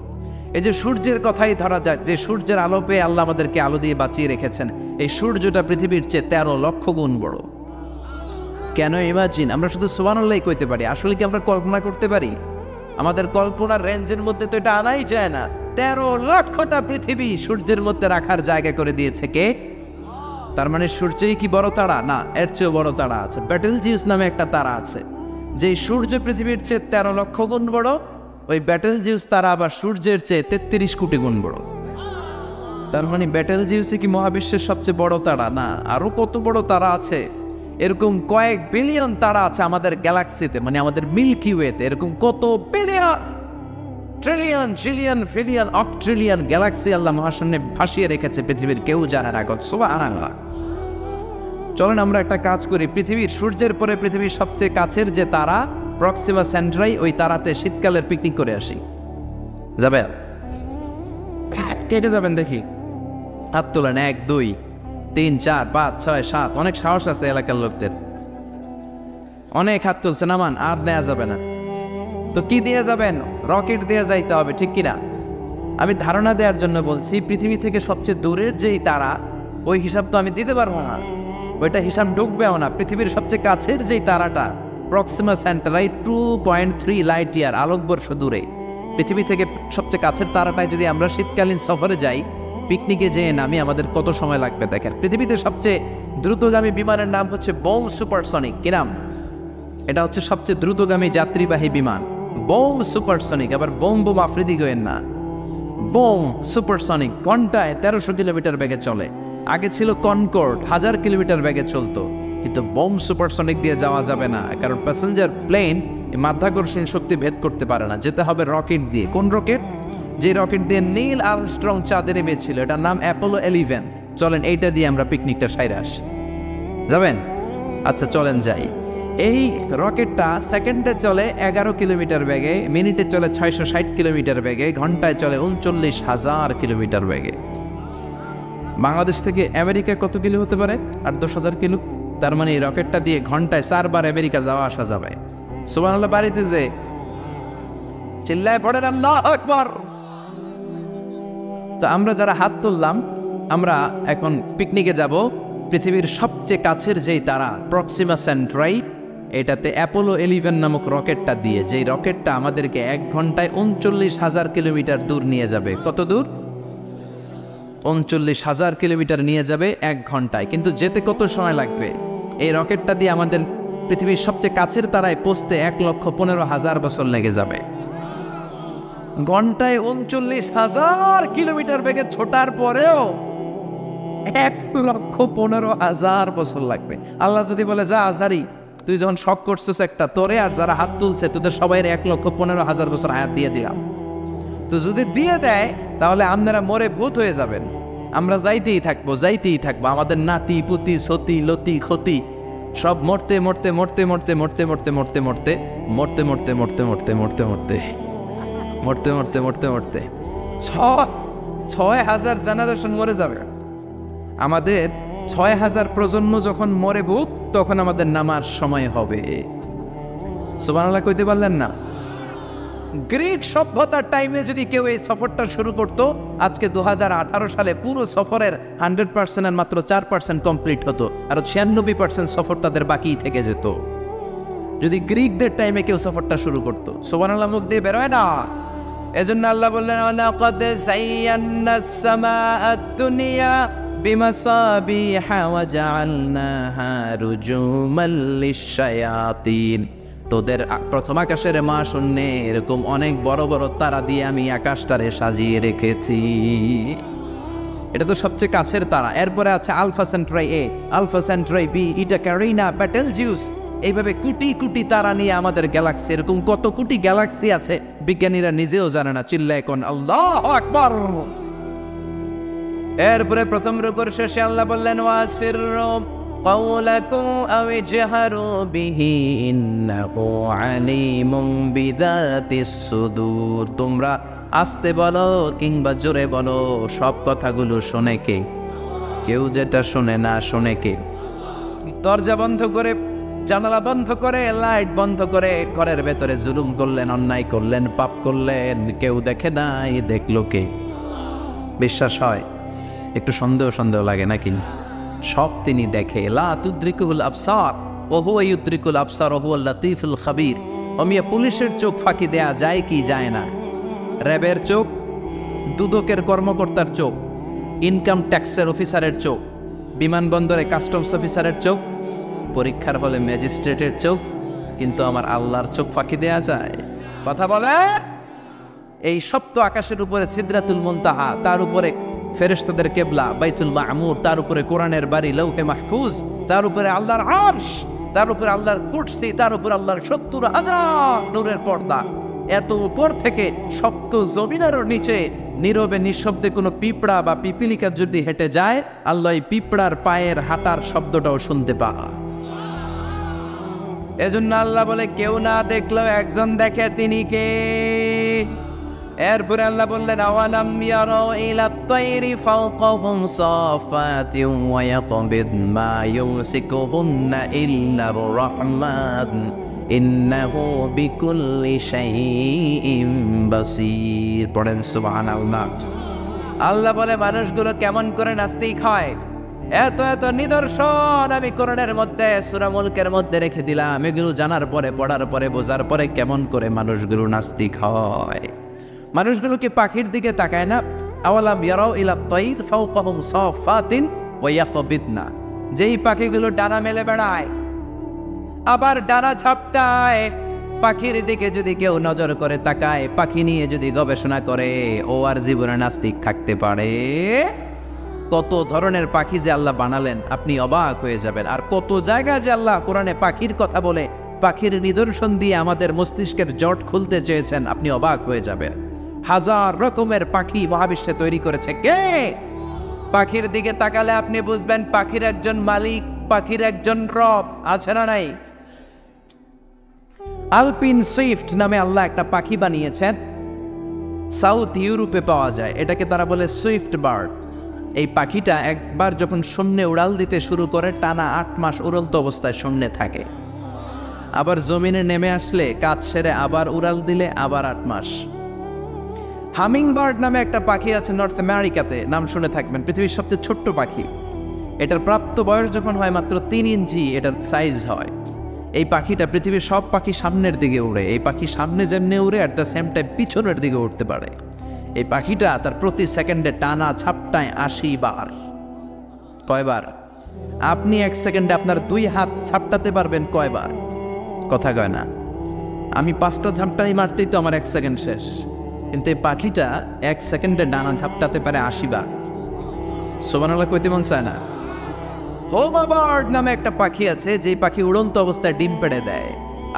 এই যে সূর্যের কথাই ধরা যাক, যে সূর্যের আলো পেয়ে আল্লাহ আমাদেরকে আলো দিয়ে বাঁচিয়ে রেখেছেন, এই সূর্যটা পৃথিবীর চেয়ে 13 লক্ষ গুণ বড়। কেন ইমাজিন? আমরা শুধু সুবহানাল্লাহ কইতে পারি, আসলে কি আমরা কল্পনা করতে পারি? আমাদের কল্পনার রেঞ্জের মধ্যে তো এটা আনাই যায় না। 13 লক্ষটা পৃথিবী সূর্যের মধ্যে রাখার জায়গা করে দিয়েছে কে? তার মানে সূর্যই কি বড় তারা? না, এর চেয়েও বড় তারা আছে। বেটেলজিউস নামে একটা তারা আছে, যে সূর্য পৃথিবীর চেয়ে 13 লক্ষ গুণ বড়। ওই বেটেলজিউস তারা আবার সূর্যের চেয়ে 33 কোটি গুণ বড়। তার মানে বেটেলজিউসই কি মহাবিশ্বের সবচেয়ে বড় তারা? না, আরো কত বড় তারা আছে। এরকম কয়েক বিলিয়ন তারা আছে আমাদের গ্যালাক্সিতে, মানে আমাদের মিল্কি ওয়েতে। এরকম কত বিলিয়ন, ট্রিলিয়ন, ট্রিলিয়ন, ফিলিয়ন, অক্ট্রিলিয়ন গ্যালাক্সি আল্লাহ মহাশূন্যে ভাসিয়ে রেখেছে, পৃথিবীর কেউ জানে না। সুবহানাল্লাহ। চলেন আমরা একটা কাজ করি, পৃথিবীর সূর্যের পরে পৃথিবীর সবচেয়ে কাছের যে তারা প্রক্সিমা সেন্ট্রাই, ওই তারাতে শীতকালের পিকনিক করে আসি। যাবে? কে কে যাবেন দেখি? হাত তোলেন। 1 2 3 4 5 6 7। অনেক সাহস আছে এলাকার লোকদের, অনেক হাত তুলছে। নামান, আর নেওয়া যাবে না। তো কি দিয়ে যাবেন? রকেট দিয়ে যাইতে হবে, ঠিক কিনা? আমি ধারণা দেওয়ার জন্য বলছি, পৃথিবী থেকে সবচেয়ে দূরের যেই তারা, ওই হিসাব তো আমি দিতে পারবো না, ওইটা হিসাব ঢুকবেও না। পৃথিবীর সবচেয়ে কাছের যেই তারাটা প্রক্সিমা সেন্ট্রাই 2.3 লাইট ইয়ার, আলোকবর্ষ দূরে। পৃথিবী থেকে সবচেয়ে কাছের তারাটায় যদি আমরা শীতকালীন সফরে যাই, পিকনিকে যেয়ে নামি, আমাদের কত সময় লাগবে দেখেন। পৃথিবীতে সবচেয়ে দ্রুতগামী বিমানের নাম হচ্ছে বোম সুপারসনিক। কি নাম? এটা হচ্ছে সবচেয়ে দ্রুতগামী যাত্রীবাহী বিমান, বোম সুপারসনিক। আবার বোম বোম আফ্রিদি গোয়েন না, বোম সুপারসনিক। ঘন্টায় 1300 কিলোমিটার বেগে চলে। আগে ছিল কনকর্ড, 1000 কিলোমিটার বেগে চলতো। কিন্তু বোম সুপারসনিক দিয়ে যাওয়া যাবে না, কারণ প্যাসেঞ্জার প্লেন মাধ্যাকর্ষণ শক্তি ভেদ করতে পারে না। যেতে হবে রকেট দিয়ে। কোন রকেট? যে রকেট দিয়ে নীল আর্মস্ট্রং চাঁদে নেমেছিল, এটার নাম অ্যাপোলো 11। চলেন এইটা দিয়ে আমরা পিকনিকটা সাইরে আসি। যাবেন? আচ্ছা চলেন যাই। এই রকেটটা সেকেন্ডে চলে 11 কিলোমিটার বেগে, মিনিটে চলে 660 কিলোমিটার বেগে, ঘন্টায় চলে 39,000 কিলোমিটার বেগে। বাংলাদেশ থেকে আমেরিকা কত কিলো হতে পারে? 8-10,000 কিলো। তার মানে এই রকেটটা দিয়ে ঘন্টায় 4 বার আমেরিকা যাওয়া আসা যাবে। সুবহানাল্লাহ। বাড়িতে যে চিল্লায় পড়েন আল্লাহু আকবার। তো আমরা যারা হাত তুললাম, আমরা এখন পিকনিকে যাব পৃথিবীর সবচেয়ে কাছের যেই তারা প্রক্সিমা সেন্ট্রাই, এটাতে অ্যাপোলো 11 নামক রকেটটা দিয়ে। যেই রকেটটা আমাদেরকে 1 ঘন্টায় 39,000 কিলোমিটার দূর নিয়ে যাবে। কত দূর? 39,000 কিলোমিটার নিয়ে যাবে 1 ঘন্টায়। কিন্তু যেতে কত সময় লাগবে? এই রকেটটা দিয়ে আমাদের পৃথিবীর সবচেয়ে কাছের তারায় পৌঁছতে 1,15,000 বছর লেগে যাবে। ঘন্টায় 39,000 কিলোমিটার বেগে ছোটার পরেও 1,15,000 বছর লাগবে। আল্লাহ যদি বলে, যা আজারি, তুই যখন শখ করছিস একটা, তোরে আর যারা হাত তুলছে তোদের সবাই 1,15,000 বছর হায়াত দিয়ে দিলাম। তো যদি দিয়ে দেয়, তাহলে আপনারা মরে ভূত হয়ে যাবেন। আমরা যাইতেই থাকবো, যাইতেই থাকবো। আমাদের নাতি পুতি সতি লতি ক্ষতি সব মরতে মরতে মরতে মরতে মরতে মরতে মরতে মরতে মরতে মরতে মরতে মরতে মরতে মরতে মরতে মরতে মরতে মরতে 6,000 জেনারেশন মরে যাবে। আমাদের 6,000 প্রজন্ম যখন মরে ভূত, তখন আমাদের নামার সময় হবে। সুবহানাল্লাহ কইতে পারলেন না? গ্রিক সভ্যতার টাইমে যদি কেউ এই সফরটা শুরু করতো, আজকে 2018 সালে পুরো সফরের 100%-এর মাত্র 4% কমপ্লিট হতো, আর 96% সফর তাদের বাকি থেকে যেত। যদি গ্রিকদের টাইমে কেউ সফরটা শুরু করতো। সুবহানাল্লাহ মুখ দিয়ে বেরোয় না। এজন্য আল্লাহ বললেন, ওয়ালাকাদ যায়্যানাস সামাআদ দুনিয়া বিমাসাবিহা ওয়া জাআলনাহা রুজুমান লিশ-শায়াতিন। তোদের প্রথম আকাশের মহাশূন্যে এরকম অনেক বড় বড় তারা দিয়ে আমি আকাশটারে সাজিয়ে রেখেছি। এটা তো সবচেয়ে কাছের তারা। এরপরে আছে আলফা সেন্ট্রাই এ, আলফা সেন্ট্রাই বি, ইটা ক্যারিনা, বেটেলজিউস। এইভাবে কোটি কোটি তারা নিয়ে আমাদের গ্যালাক্সি। এরকম কত কোটি গ্যালাক্সি আছে বিজ্ঞানীরা নিজেও জানে না। চিল্লায় কোন আল্লাহু আকবার। এরপরে প্রথম রুকুর শেষে আল্লাহ বললেন, ওয়াসিররু قولكم أو اجهروا به إنه عليم بذات الصدور। তোমরা আস্তে বলো কিংবা জোরে বলো, সব কথাগুলো শোনে কে? কেউ যেটা শোনে না, শোনে কে? দরজা বন্ধ করে, জানালা বন্ধ করে, লাইট বন্ধ করে ঘরের ভেতরে জুলুম করলেন, অন্যায় করলেন, পাপ করলেন, কেউ দেখে নাই, দেখলো কে? বিশ্বাস হয়? একটু সন্দেহ সন্দেহ লাগে নাকি? সব তিনি দেখে। লা তুদ্রিকুল আবসার ওয়া হুয়া ইউদ্রিকুল আবসার ওয়া হুয়াল লাতীফুল খাবীর। ওমিয়া পুলিশের চোখ ফাঁকি দেয়া যায় কি যায় না? র্যাবের চোখ, দুদকের কর্মকর্তার চোখ, ইনকাম ট্যাক্সের অফিসারের চোখ, বিমানবন্দরে কাস্টমস অফিসারের চোখ, পরীক্ষার হলে ম্যাজিস্ট্রেটের চোখ, কিন্তু আমার আল্লাহর চোখ ফাঁকি দেয়া যায়? কথা বলে। এই সপ্ত আকাশের উপরে সিদরাতুল মুনতাহা, তার উপরে ফেরেশতাদের কিবলা বাইতুল মামুর, তার উপরে কোরআনের বাড়ি লৌহে মাহফুজ, তার উপরে আল্লাহর আরশ, তার উপরে আল্লাহর কুরসি, তার উপরে আল্লাহর 70,000 নূরের পর্দা। এত উপর থেকে সপ্ত জমিনেরও নিচে নীরবে নিঃশব্দে কোনো পিঁপড়া বা পিপিলিকা যদি হেঁটে যায়, আল্লাহ এই পিঁপড়ার পায়ের হাঁটার শব্দটাও শুনতে পায়। এজন্য আল্লাহ বলে কেউ না দেখলেও একজন দেখে, তিনি কে? এরপরে আল্লাহ বললেন আওয়ালাম ইয়ারাউ ইলাত তায়রি ফাওকাহুম সাফাতিন ওয়া ইয়াকবিদ মা ইউমসিকুহুন্না ইল্লার রাহমান ইন্নাহু বিকুল্লি শাইইন বাসীর। পড়েন সুবহানাল্লাহ। আল্লাহ বলে মানুষগুলো কেমন করে নাস্তিক হয়, এত এত নিদর্শন আমি কোরআনের মধ্যে সূরা মুলকের মধ্যে রেখে দিলাম। এগুলো জানার পরে, পড়ার পরে, বোঝার পরে কেমন করে মানুষগুলো নাস্তিক হয়। মানুষগুলো কি পাখির দিকে তাকায় না? আওয়ালাম ইয়ারাউ ইলাত তায়র ফাওকাহুম সাফাতিন ওয়া ইয়াকবিদনা, যেই পাখিগুলো ডানা মেলে বেড়ায় আবার ডানা ঝাপটায়, পাখির দিকে যদি কেউ নজর করে তাকায়, পাখি নিয়ে যদি গবেষণা করে, ও আর জীবনে নাস্তিক থাকতে পারে? কত ধরনের পাখি যে আল্লাহ বানালেন, আপনি অবাক হয়ে যাবেন। আর কত জায়গায় যে আল্লাহ কোরআনে পাখির কথা বলে, পাখির নিদর্শন দিয়ে আমাদের মস্তিষ্কের জট খুলতে চেয়েছেন, আপনি অবাক হয়ে যাবেন। হাজার রকমের পাখি মহাবিশ্বে তৈরি করেছে কে? পাখির দিকে তাকালে আপনি বুঝবেন পাখির একজন মালিক, পাখির একজন রব আছে না নাই? আলপিন সুইফট নামে আল্লাহ একটা পাখি বানিয়েছেন, সাউথ ইউরোপে পাওয়া যায়। এটাকে তারা বলে সুইফট বার্ড। এই পাখিটা একবার যখন শূন্যে উড়াল দিতে শুরু করে, টানা 8 মাস উড়ন্ত অবস্থায় শূন্যে থাকে। আবার জমিনে নেমে আসলে কাজ সেরে আবার উড়াল দিলে আবার 8 মাস। হামিং বার্ড নামে একটা পাখি আছে নর্থ আমেরিকাতে, নাম শুনে থাকবেন। পৃথিবীর সবচেয়ে ছোট্ট পাখি। এটার প্রাপ্ত বয়স যখন হয় মাত্র 3 ইঞ্চি এটার সাইজ হয়। এই পাখিটা পৃথিবীর সব পাখি সামনের দিকে উড়ে। এই পাখি সামনে যেমনি উড়ে, অ্যাট দ্য সেম টাইম পিছনের দিকে উঠতে পারে। এই পাখিটা তার প্রতি সেকেন্ডে টানা ঝাপটায় 80 বার। কয়বার? আপনি 1 সেকেন্ডে আপনার 2 হাত ঝাপটাতে পারবেন কয়বার? কথা কয় না। আমি 5টা ঝাপটাই মারতেই তো আমার 1 সেকেন্ড শেষ, কিন্তু এই পাখিটা 1 সেকেন্ডে ডানা ঝাপটাতে পারে 80 বার। সুবহানাল্লাহ কইতে মন চায় না? হোমা বার্ড নামে একটা পাখি আছে, যে পাখি উড়ন্ত অবস্থায় ডিম পেড়ে দেয়,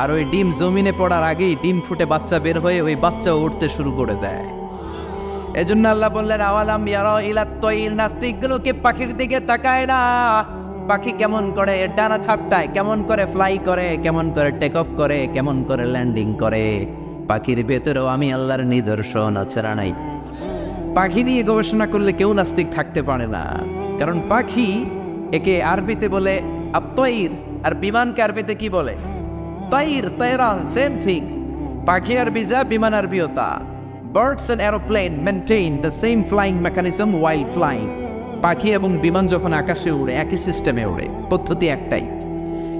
আর ওই ডিম জমিনে পড়ার আগেই ডিম ফুটে বাচ্চা বের হয়ে ওই বাচ্চা উঠতে শুরু করে দেয়। এজন্য আল্লাহ বললেন আওয়ালাম ইয়ারাউ ইলাত তায়র, নাস্তিকগুলোকে পাখির দিকে তাকায় না। পাখি কেমন করে ডানা ছাপটায়, কেমন করে ফ্লাই করে, কেমন করে টেক অফ করে, কেমন করে ল্যান্ডিং করে। পাখির ভেতরেও আমি আল্লাহর নিদর্শন আছে না নাই? পাখি নিয়ে গবেষণা করলে কেউ নাস্তিক থাকতে পারে না, কারণ পাখি একে আরবিতে বলে আত-তায়র, আর বিমানকে আরবিতে কি বলে? তায়র, তায়রান, সেম থিং। পাখি আরবি যা, বিমান আরবিও তা। Birds and aeroplane maintain the same flying mechanism while flying. পাখি এবং বিমান যখন আকাশে উড়ে একই সিস্টেমে উড়ে, পদ্ধতি একটাই।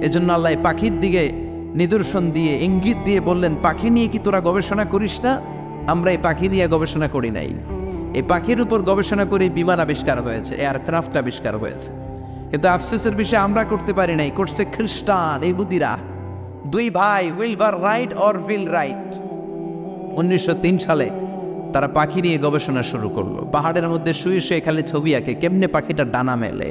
এজন্য আল্লাহ পাখির দিকে নিদর্শন দিয়ে, ইঙ্গিত দিয়ে বললেন, পাখি নিয়ে কি তোরা গবেষণা করিস না? আমরা এই পাখি নিয়ে গবেষণা করি নাই। এই পাখির উপর গবেষণা করে বিমান আবিষ্কার হয়েছে, এয়ারক্রাফট আবিষ্কার হয়েছে। কিন্তু আফসোসের বিষয় আমরা করতে পারি নাই, করছে খ্রিস্টান, ইহুদিরা। 2 ভাই, উইলভার রাইট অর উইল রাইট। 1903 সালে তারা পাখি নিয়ে গবেষণা শুরু করলো। পাহাড়ের মধ্যে শুয়ে শুয়ে খালি ছবি আঁকে, কেমনে পাখিটা ডানা মেলে,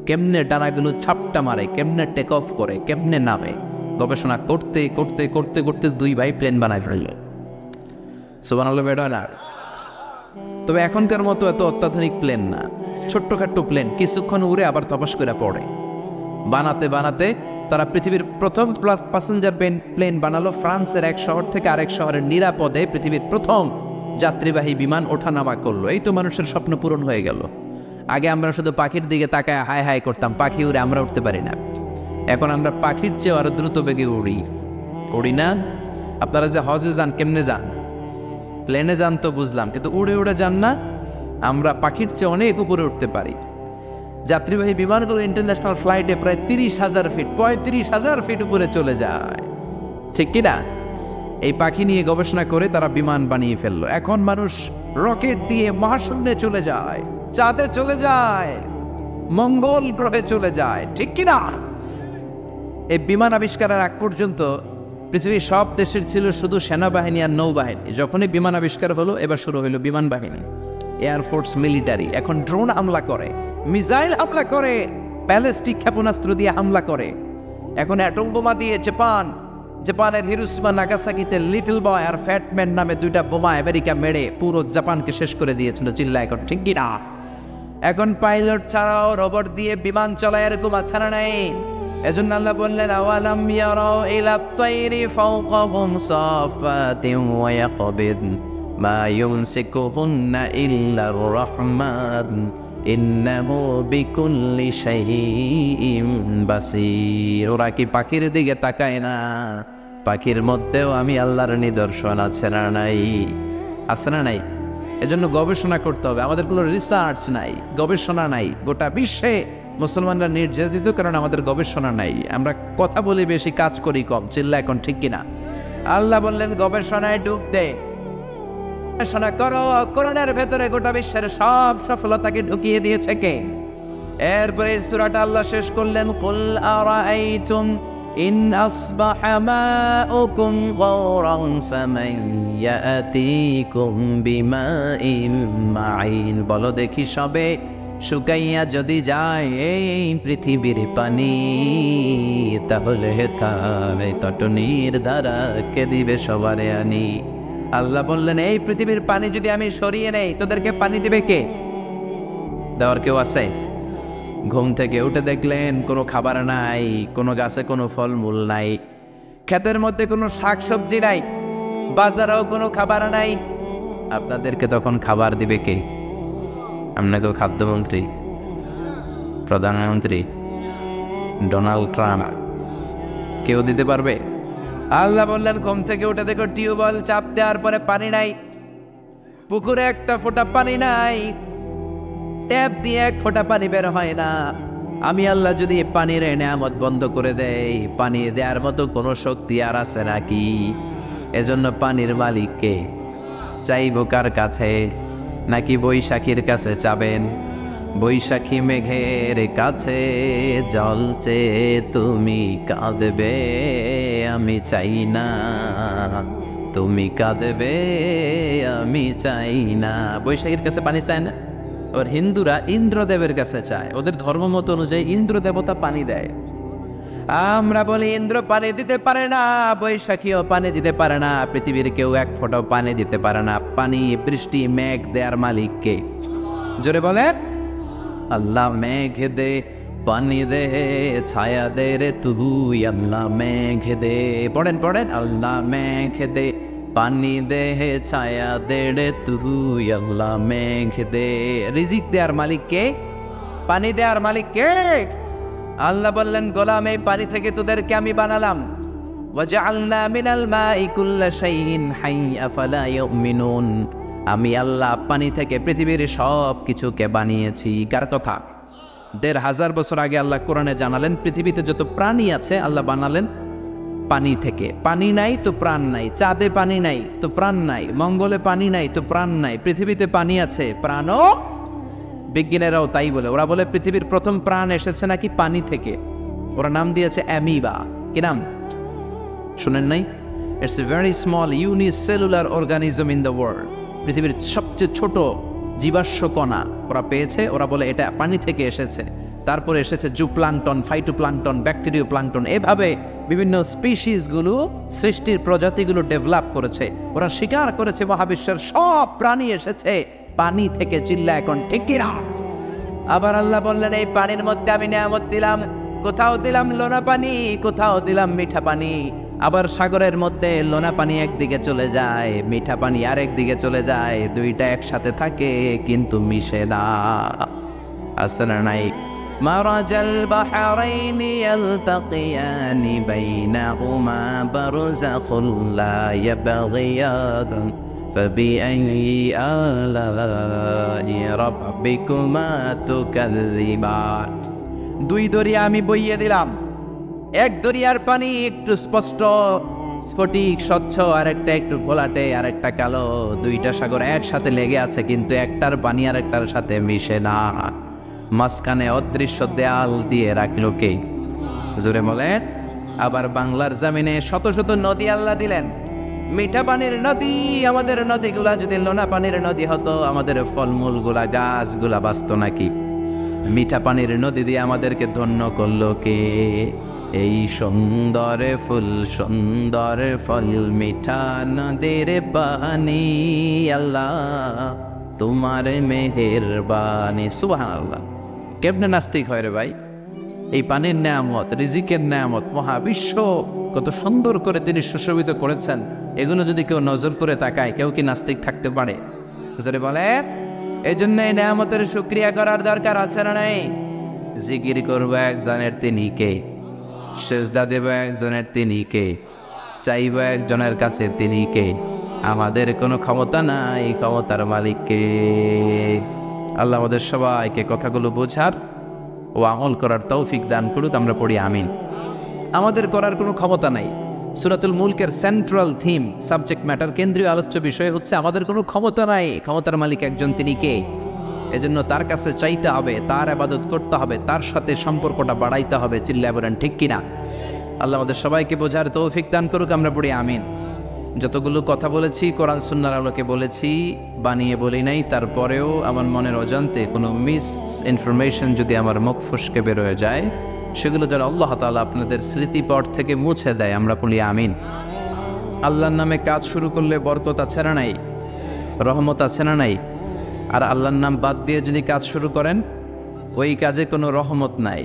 কেমনে ডানাগুলো ছাপটা মারে, কেমনে টেক অফ করে, কেমনে নামে। গবেষণা করতে করতে করতে করতে 2 ভাই প্লেন বানায় ফেলল। সুবহানাল্লাহ বেটা না। তবে এখনকার মতো এত অত্যাধুনিক প্লেন না, ছোট্টখাট্টো প্লেন, কিছুক্ষণ উড়ে আবার তপস করে পড়ে। বানাতে বানাতে তারা পৃথিবীর প্রথম প্যাসেঞ্জার প্লেন বানালো। ফ্রান্সের এক শহর থেকে আরেক শহরের নিরাপদে পৃথিবীর প্রথম যাত্রীবাহী বিমান ওঠানামা করলো। এই তো মানুষের স্বপ্ন পূরণ হয়ে গেল। আগে আমরা শুধু পাখির দিকে তাকায় হাই হাই করতাম, পাখি উড়ে, আমরা উঠতে পারি না। এখন আমরা পাখির চেয়ে আরো দ্রুত বেগে উড়ি না? আপনারা যে হজে যান, কেমনে যান? প্লেনে যান তো বুঝলাম, কিন্তু উড়ে উড়ে যান না? আমরা পাখির চেয়ে অনেক উপরে উঠতে পারি। যাত্রীবাহী বিমানগুলো ইন্টারন্যাশনাল ফ্লাইটে প্রায় 30,000 ফিট, 35,000 ফিট উপরে চলে যায়, ঠিক কিনা? এই পাখি নিয়ে গবেষণা করে তারা বিমান বানিয়ে ফেললো। এখন মানুষ রকেট দিয়ে মহাশূন্যে চলে যায়, চাঁদে চলে যায়, মঙ্গল গ্রহে চলে যায়, ঠিক কিনা? এই বিমান আবিষ্কারের আগ পর্যন্ত পৃথিবীর সব দেশের ছিল শুধু সেনাবাহিনী আর নৌবাহিনী। যখনই বিমান আবিষ্কার হলো, এবার শুরু হইল বিমান বাহিনী। এয়ারফোর্স, মিলিটারি এখন ড্রোন হামলা করে, মিসাইল হামলা করে, ব্যালিস্টিক ক্ষেপণাস্ত্র দিয়ে হামলা করে। এখন অ্যাটম বোমা দিয়ে জাপানের হিরোশিমা নাগাসাকিতে লিটল বয় আর ফ্যাটম্যান নামে দুইটা বোমা আমেরিকা মেরে পুরো জাপানকে শেষ করে দিয়েছিল। চিল্লা এখন ঠিক কিনা? এখন পাইলট ছাড়াও রোবট দিয়ে বিমান চলায়, এরকম ছাড়া নাই। এজন্য আল্লাহ বললেন, আওয়ালাম ইয়ারাউ ইলা তাইরি ফাওকাহুম সাফাতিন ওয়া ইয়াকবিদ মা ইউমসিকুহুন্না ইল্লার রাহমান ইন্নাহু বিকুল্লি শাইইন বাসীর। ওরা কি পাখির দিকে তাকায় না? পাখির মধ্যেও আমি আল্লাহর নিদর্শন আছে না নাই? আছে না নাই? এজন্য গবেষণা করতে হবে। আমাদের কোনো রিসার্চ নাই, গবেষণা নাই। গোটা বিশ্বে মুসলমানরা নির্যাতিত, কারণ আমাদের গবেষণা নাই। আমরা কথা বলি বেশি, কাজ করি কম। চিল্লা এখন ঠিক কিনা? আল্লাহ বললেন গবেষণায় ডুব দে, গবেষণা করো। কোরআনের ভেতরে গোটা বিশ্বের সব সফলতাকে ঢুকিয়ে দিয়েছে কে? এরপরে সূরাটা আল্লাহ শেষ করলেন, কুল আরাআইতুম ইন আসবাহা মাউকুম গাওরান ফামান ইয়াতিকুম বিমাইন মাইন। বলো দেখি, সবে শুকাইয়া যদি যায় এই পৃথিবীর পানি, তাহলে তাই তটনির ধারা কে দিবে সবারে আনি। আল্লাহ বললেন, এই পৃথিবীর পানি যদি আমি সরিয়ে নেই, তোদেরকে পানি দিবে কে? দেওয়ার কেউ আছে? ঘুম থেকে উঠে দেখলেন কোনো খাবার নাই, কোনো গাছে কোনো ফলমূল নাই, ক্ষেতের মধ্যে কোনো শাক সবজি নাই, বাজারেও কোনো খাবার নাই। আপনাদেরকে তখন খাবার দিবে কে? আপনাকেও খাদ্যমন্ত্রী, প্রধানমন্ত্রী, ডোনাল্ড ট্রাম্প কেউ দিতে পারবে? আল্লাহ বললেন, ঘুম থেকে উঠে দেখো টিউবওয়েল চাপ দেওয়ার পরে পানি নাই, পুকুরে একটা ফোঁটা পানি নাই, ট্যাপ দিয়ে এক ফোঁটা পানি বের হয় না। আমি আল্লাহ যদি পানির নেয়ামত বন্ধ করে দেই, পানি দেওয়ার মতো কোনো শক্তি আর আছে নাকি? এজন্য পানির মালিককে চাইব কার কাছে? নাকি বৈশাখীর কাছে চাবেন? বৈশাখী মেঘের কাছে জল চেয়ে তুমি কাঁদবে, আমি চাই না। তুমি কাঁদবে, আমি চাই না। বৈশাখীর কাছে পানি চায় না। আবার হিন্দুরা ইন্দ্রদেবের কাছে চায়, ওদের ধর্মমত অনুযায়ী ইন্দ্র দেবতা পানি দেয়। আমরা বলি ইন্দ্র পানি দিতে পারে না, বৈশাখীও পানি দিতে পারে না, পৃথিবীর কেউ এক ফোঁটাও পানি দিতে পারে না। পানি, বৃষ্টি, মেঘ দেয়ার মালিককে? জোরে বলে, আল্লাহ মেঘ দে, পানি দে, ছায়া দে রে তুই, আল্লাহ মেঘ দে। পড়েন পড়েন, আল্লাহ মেঘ দে, পানি দে, ছায়া দে রে তুই, আল্লাহ মেঘ দে। রিজিক দেয়ার মালিক কে? পানি দেয়ার মালিক কে? আল্লাহ বললেন, গোলাম এই পানি থেকে তোদেরকে আমি বানালাম। ওয়াজআলনা মিনাল মাই কুল্লা শাইইন হাই আফালা ইউমিনুন। আমি আল্লাহ পানি থেকে পৃথিবীর সব কিছুকে বানিয়েছি। কার কথা? ১৫০০ বছর আগে আল্লাহ কোরআনে জানালেন, পৃথিবীতে যত প্রাণী আছে আল্লাহ বানালেন পানি থেকে। পানি নাই তো প্রাণ নাই, চাঁদে পানি নাই তো প্রাণ নাই, মঙ্গলে পানি নাই তো প্রাণ নাই, পৃথিবীতে পানি আছে, প্রাণও। বিজ্ঞানীরাও তাই বলে, ওরা বলে পৃথিবীর প্রথম প্রাণ এসেছে নাকি পানি থেকে। ওরা নাম দিয়েছে অ্যামিবা। কি নাম শুনেন নাই? It's a very small unicellular organism in the world. পৃথিবীর সবচেয়ে ছোট জীবাশ্ম কণা ওরা পেয়েছে। ওরা বলে এটা পানি থেকে এসেছে। তারপরে এসেছে জুপ্লাঙ্কটন, ফাইটোপ্লাঙ্কটন, ব্যাকটেরিয়া প্লাঙ্কটন। এভাবে বিভিন্ন স্পিসিসগুলো, সৃষ্টির প্রজাতিগুলো ডেভেলপ করেছে। ওরা স্বীকার করেছে মহাবিশ্বের সব প্রাণী এসেছে পানি থেকে। চিল্লা এখন ঠিক কিনা? আবার আল্লাহ বললেন, এই পানির মধ্যে আমি নিয়ামত দিলাম। কোথাও দিলাম লোনা পানি, কোথাও দিলাম মিঠা পানি। আবার সাগরের মধ্যে লোনা পানি একদিকে চলে যায়, মিঠা পানি আরেক দিকে চলে যায়, দুইটা একসাথে থাকে কিন্তু মিশে না। আছে না নাই? মারাজাল বাহরাইনি ইয়ালতাকিয়ানি বাইনাহুমা বারযাখুন লা ইয়াবগিয়ান ফাবিআইয়ি আলাই রাব্বিকুমা তুকাযযিবান। দুই দরিয়া আমি বইয়ে দিলাম। এক দরিয়ার পানি একটু স্পষ্ট স্ফটিক স্বচ্ছ, আরেকটা একটু ঘোলাটে, আরেকটা কালো। দুইটা সাগর একসাথে লেগে আছে কিন্তু একটার পানি আরেকটার সাথে মিশে না। মাঝখানে অদৃশ্য দেয়াল দিয়ে রাখলো কে? জোরে বলেন। আবার বাংলার জমিনে শত শত নদী আল্লাহ দিলেন, মিঠা পানির নদী, আমাদের নদীগুলা যদি লোনা পানির নদী হতো, আমাদের ফলমূলগুলা গাছগুলা বাঁচত নাকি? মিঠা পানির নদী দিয়ে আমাদেরকে ধন্য করলো কে? এই সুন্দর ফুল সুন্দর ফল মিঠা নদীর পানি, আল্লাহ তোমার মেহেরবানি। সুবহানাল্লাহ। কেমনে নাস্তিক হয় রে ভাই? এই পানির নেয়ামত, রিজিকের নেয়ামত, মহাবিশ্ব কত সুন্দর করে তিনি সুশোভিত করেছেন, এগুলো যদি কেউ নজর করে তাকায়, কেউ কি নাস্তিক থাকতে পারে? যদি বলে, এই জন্য এই নেয়ামতের শুকরিয়া করার দরকার আছে না নাই? জিকির করবো একজনের, তিনি কে? সেজদা দেব একজনের, তিনি কে? চাইব একজনের কাছে, তিনি কে? আমাদের কোনো ক্ষমতা নাই, ক্ষমতার মালিক কে? আল্লাহ আমাদের সবাইকে কথাগুলো বোঝার ও আমল করার তৌফিক দান করুক। আমরা পড়ি আমিন। আমাদের করার কোনো ক্ষমতা নাই। সূরাতুল মুলকের সেন্ট্রাল থিম, সাবজেক্ট ম্যাটার, কেন্দ্রীয় আলোচ্য বিষয় হচ্ছে আমাদের কোনো ক্ষমতা নাই, ক্ষমতার মালিক একজন, তিনি কে? এজন্য তার কাছে চাইতে হবে, তার ইবাদত করতে হবে, তার সাথে সম্পর্কটা বাড়াইতে হবে। চিল্লায় বলেন ঠিক কিনা? আল্লাহ আমাদের সবাইকে বোঝার তৌফিক দান করুক। আমরা পড়ি আমিন। যতগুলো কথা বলেছি কোরআন সুন্নাহর আলোকে বলেছি, বানিয়ে বলি নাই। তারপরেও আমার মনের অজান্তে কোনো মিস ইনফরমেশন যদি আমার মুখ ফসকে বেরোয় যায়, সেগুলো যেন আল্লাহ তাআলা আপনাদের স্মৃতিপট থেকে মুছে দেয়। আমরা বলি আমিন। আল্লাহর নামে কাজ শুরু করলে বরকত আছে না নাই? রহমত আছে না নাই? আর আল্লাহর নাম বাদ দিয়ে যদি কাজ শুরু করেন, ওই কাজে কোনো রহমত নাই,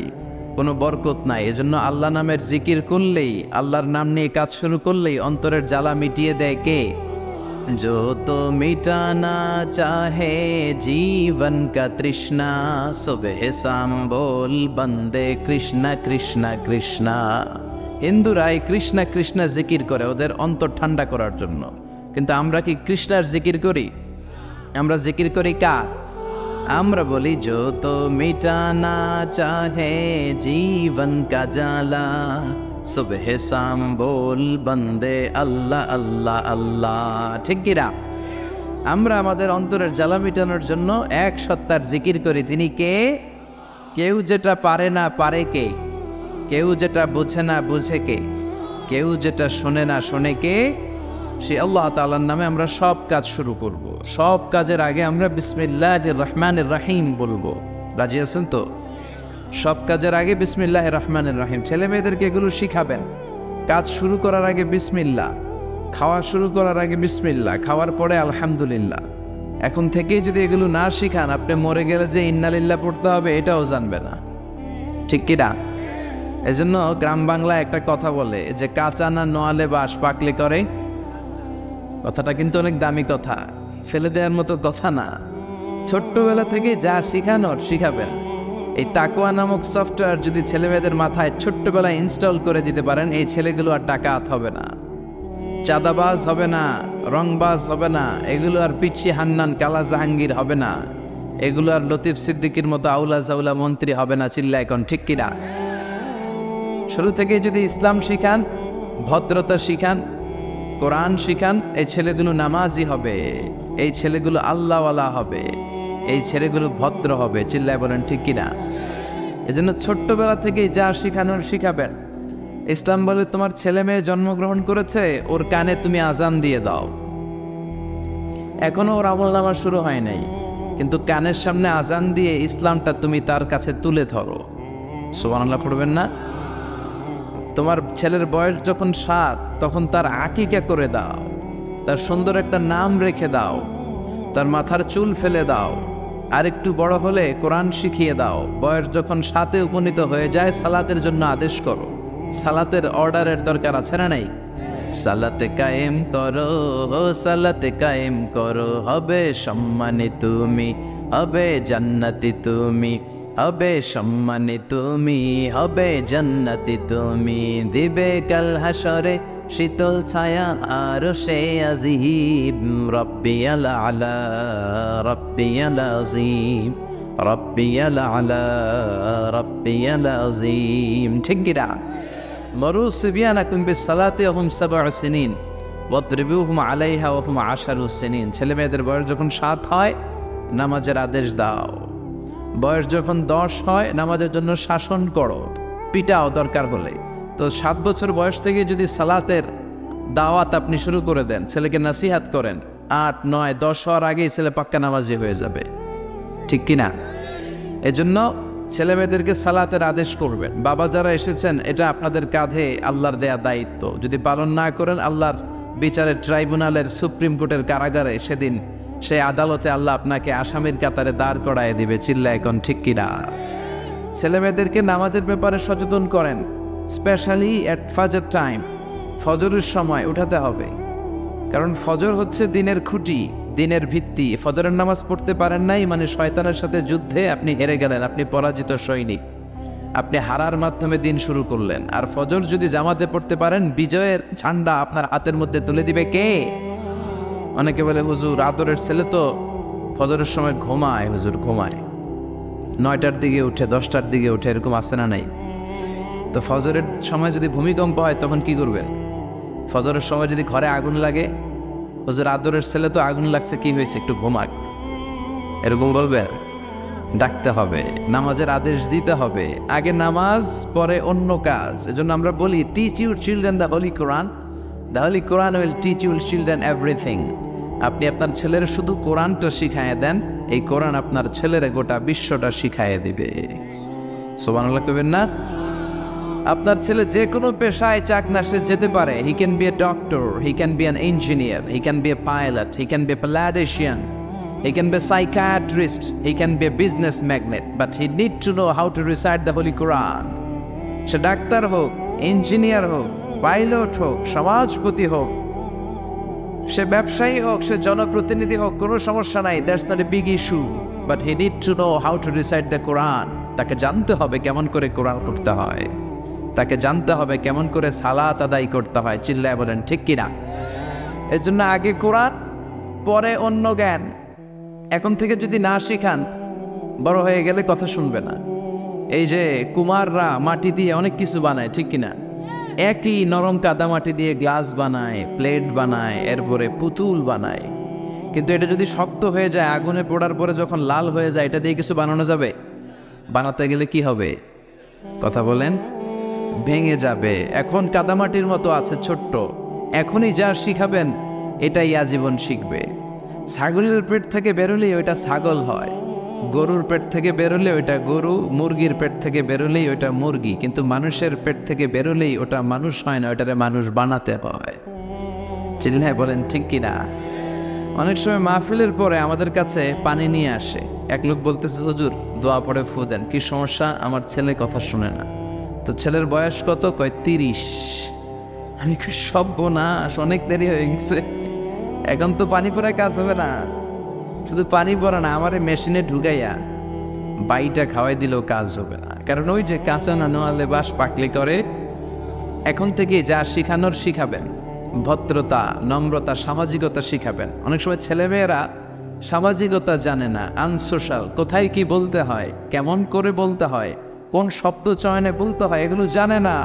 কোনো বরকত নাই। এজন্য আল্লাহ নামের জিকির করলেই, আল্লাহর নাম নিয়ে কাজ শুরু করলেই অন্তরের জ্বালা মিটিয়ে দেয় কে? जो तो मिटाना चाहे जीवन का तृष्णा, सुबह शाम बोल बंदे कृष्णा कृष्णा कृष्णा। হিন্দুরা এই কৃষ্ণা কৃষ্ণা জিকির করে ওদের অন্তর ঠান্ডা করার জন্য, কিন্তু আমরা কি কৃষ্ণার জিকির করি? আমরা জিকির করি কার? আমরা বলি जो तो मिटाना चाहे जीवन का जाला, सुबह शाम बोल बंदे अल्लाह अल्लाह अल्लाह। ঠিক কিনা? আমরা আমাদের অন্তরের জ্বালা মিটানোর জন্য এক সত্তার জিকির করি। তিনি কে? কেউ যেটা পারে না পারে কে? কেউ যেটা বুঝে না বুঝে কে? কেউ যেটা শোনে না শোনে কে? সে আল্লাহ তাআলার নামে আমরা সব কাজ শুরু করব। সব কাজের আগে আমরা বিসমিল্লাহির রহমানির রহিম বলবো। রাজি আছেন তো? সব কাজের আগে বিসমিল্লাহির রহমানির রহিম। ছেলে মেয়েদেরকে এগুলো শিখাবেন। কাজ শুরু করার আগে বিসমিল্লাহ, খাওয়া শুরু করার আগে বিসমিল্লাহ, খাওয়ার পরে আলহামদুলিল্লাহ। এখন থেকেই যদি এগুলো না শিখান, আপনি মরে গেলে যে ইন্নালিল্লাহ পড়তে হবে এটাও জানবে না। ঠিক কিনা? এজন্য গ্রাম বাংলায় একটা কথা বলে যে কাঁচা না নোয়ালে বাঁশ পাকলে করে। কথাটা কিন্তু অনেক দামি কথা, ফেলে দেওয়ার মতো কথা না। ছোট্টবেলা থেকে যা শিখানোর শিখাবেন। এই তাকওয়া নামক সফটওয়্যার যদি ছেলেমেয়েদের মাথায় ছোট্টবেলায় ইনস্টল করে দিতে পারেন, এই ছেলেগুলো আর ডাকাত হবে না, চাঁদাবাজ হবে না, রংবাজ হবে না, এগুলো আর পিচ্ছি হান্নান কালা জাহাঙ্গীর হবে না, এগুলো আর লতিফ সিদ্দিকীর মতো আউলা জাউলা মন্ত্রী হবে না। চিল্লা এখন ঠিক কিনা? শুরু থেকে যদি ইসলাম শিখান, ভদ্রতা শিখান, কোরআন শিখান, এই ছেলেগুলো নামাজি হবে, এই ছেলেগুলো আল্লাহওয়ালা হবে, এই ছেলেগুলো ভদ্র হবে। চিল্লায় বলেন ঠিক কিনা? এজন্য ছোট্টবেলা থেকেই যা শিখানোর শিখাবেন। ইসলাম বলে তোমার ছেলে মেয়ে জন্মগ্রহণ করেছে, ওর কানে তুমি আজান দিয়ে দাও। এখনো ওর আমলনামা শুরু হয় নাই, কিন্তু কানের সামনে আজান দিয়ে ইসলামটা তুমি তার কাছে তুলে ধরো। সুবহানাল্লাহ পড়বেন না? তোমার ছেলের বয়স যখন 7, তখন তার আকিকা করে দাও, তার সুন্দর একটা নাম রেখে দাও, তার মাথার চুল ফেলে দাও। আর একটু বড় হলে কোরআন শিখিয়ে দাও। বয়স যখন 7-এ উপনীত হয়ে যায়, সালাতের জন্য আদেশ করো। সালাতের অর্ডারের দরকার আছে না নাই? সালাতে কায়েম করো, সালাতে কায়েম করো, হবে সম্মানী তুমি, হবে জান্নাতি তুমি, হবে সম্মানী তুমি, হবে জান্নাতি তুমি। দিবে কাল হাসরে শীতল ছায়া আর সে আজিম, রব্বিয়াল আলা রব্বিয়াল আজিম, রব্বিয়াল আলা রব্বিয়াল আজিম। ঠিক কিনা? মরু সিবিয়ানাকুম বিসসালাতি ওয়া হুম 7 সিনিন ওয়াদরিবুহুম আলাইহা ওয়া হুম 10 সিনিন। ছেলে মেয়েদের বয়স যখন 7 হয়, নামাজের আদেশ দাও। বয়স যখন 10 হয়, নামাজের জন্য শাসন করো, পিটাও দরকার হলে। তো 7 বছর বয়স থেকে যদি সালাতের দাওয়াত আপনি শুরু করে দেন, ছেলেকে নাসিহাত করেন, 8, 9, 10 হওয়ার আগেই ছেলে পাক্কা নামাজি হয়ে যাবে, ঠিক কিনা? এজন্য ছেলে মেয়েদেরকে সালাতের আদেশ করবেন। বাবা যারা এসেছেন, এটা আপনাদের কাঁধে আল্লাহর দেয়া দায়িত্ব। যদি পালন না করেন, আল্লাহর বিচারের ট্রাইব্যুনালের, সুপ্রিম কোর্টের কারাগারে সেদিন সেই আদালতে আল্লাহ আপনাকে আসামির কাতারে দাঁড় করায় দিবে। চিল্লা এখন, ঠিক কিনা? ছেলে মেয়েদেরকে নামাজের ব্যাপারে সচেতন করেন, স্পেশালি অ্যাট ফজর টাইম। ফজরের সময় উঠাতে হবে, কারণ ফজর হচ্ছে দিনের খুঁটি, দিনের ভিত্তি। ফজরের নামাজ পড়তে পারেন নাই মানে শয়তানের সাথে যুদ্ধে আপনি হেরে গেলেন, আপনি পরাজিত সৈনিক, আপনি হারার মাধ্যমে দিন শুরু করলেন। আর ফজর যদি জামাতে পড়তে পারেন, বিজয়ের ঝান্ডা আপনার হাতের মধ্যে তুলে দিবে কে? অনেকে বলে, হুজুর আদরের ছেলে তো ফজরের সময় ঘুমায়, হুজুর ঘুমায়, 9টার দিকে উঠে, 10টার দিকে উঠে, এরকম আছে না নাই? তো ফজরের সময় যদি ভূমিকম্প হয় তখন কি করবেন? ফজরের সময় যদি ঘরে আগুন লাগে, হুজুর আদরের ছেলে তো আগুন লাগছে, কি হয়েছে, একটু ঘুমাক, এরকম বলবেন? ডাকতে হবে, নামাজের আদেশ দিতে হবে। আগে নামাজ, পরে অন্য কাজ। এজন্য আমরা বলি, teach your children the holy Quran, the holy Quran will teach your children everything. আপনি আপনার ছেলের শুধু কোরআনটা শিখাইয়ে দেন, এই কোরআন আপনার ছেলের গোটা বিশ্বটা শিখাইয়ে দিবে। সুবহানাল্লাহ কইবেন না? আপনার ছেলে যে কোনো পেশায় চাকনা সে যেতে পারে। He can be a doctor, he can be an engineer, he can be a pilot, he can be a politician, he can be a psychiatrist, he can be a business magnate, but he need to know how to recite the holy Quran. সে ডাক্তার হোক, engineer হোক, pilot হোক, সমাজপতি হোক, সে ব্যবসায়ী হোক, সে জনপ্রতিনিধি হোক, কোনো সমস্যা নাই, that's not a big issue, but he need to know how to recite the Quran. তাকে জানতে হবে কেমন করে কোরআন পড়তে হয়, তাকে জানতে হবে কেমন করে সালাত আদায় করতে হয়। চিল্লায় বলেন, ঠিক কিনা? এর জন্য আগে কোরআন, পরে অন্য জ্ঞান। এখন থেকে যদি না শিখান, বড় হয়ে গেলে কথা শুনবে না। এই যে কুমাররা মাটি দিয়ে অনেক কিছু বানায়, ঠিক কিনা? একই নরম কাদা মাটি দিয়ে গ্লাস বানায়, প্লেট বানায়, এরপরে পুতুল বানায়। কিন্তু এটা যদি শক্ত হয়ে যায়, আগুনে পোড়ার পরে যখন লাল হয়ে যায়, এটা দিয়ে কিছু বানানো যাবে? বানাতে গেলে কি হবে? কথা বলেন, ভেঙে যাবে। এখন কাদামাটির মতো আছে, ছোট্ট। এখনই যা শিখাবেন এটাই আজীবন শিখবে। ছাগলের পেট থেকে বেরোলেই ওইটা ছাগল হয়, গরুর পেট থেকে বেরোলে ওইটা গরু, মুরগির পেট থেকে বেরোলেই ওইটা মুরগি। কিন্তু মানুষের পেট থেকে বেরোলেই ওটা মানুষ হয় না, ওইটারে মানুষ বানাতে হয়। চিল্লায় বলেন, ঠিক কিনা? অনেক সময় মাহফিলের পরে আমাদের কাছে পানি নিয়ে আসে। এক লোক বলতেছে, হুজুর দোয়া পড়ে ফু দেন। কি সমস্যা? আমার ছেলে কথা শুনে না। তো ছেলের বয়স কত? কয় 30। আমি সর্বনাশ, অনেক দেরি হয়ে গেছে, এখন তো পানি পড়ায় কাজ হবে না। শুধু পানি পড়া না, আমার মেশিনে ঢুকাইয়া বাইটা খাওয়াই দিলেও কাজ হবে না। কারণ ওই যে কাঁচা না নোয়ালে বাস পাকলে করে। এখন থেকে যা শিখানোর শিখাবেন, ভদ্রতা, নম্রতা, সামাজিকতা শিখাবেন। অনেক সময় ছেলেমেয়েরা সামাজিকতা জানে না, আনসোশাল, কোথায় কি বলতে হয়, কেমন করে বলতে হয়, কোন শব্দ চয়নে বলতে হয়, এগুলো জানে না।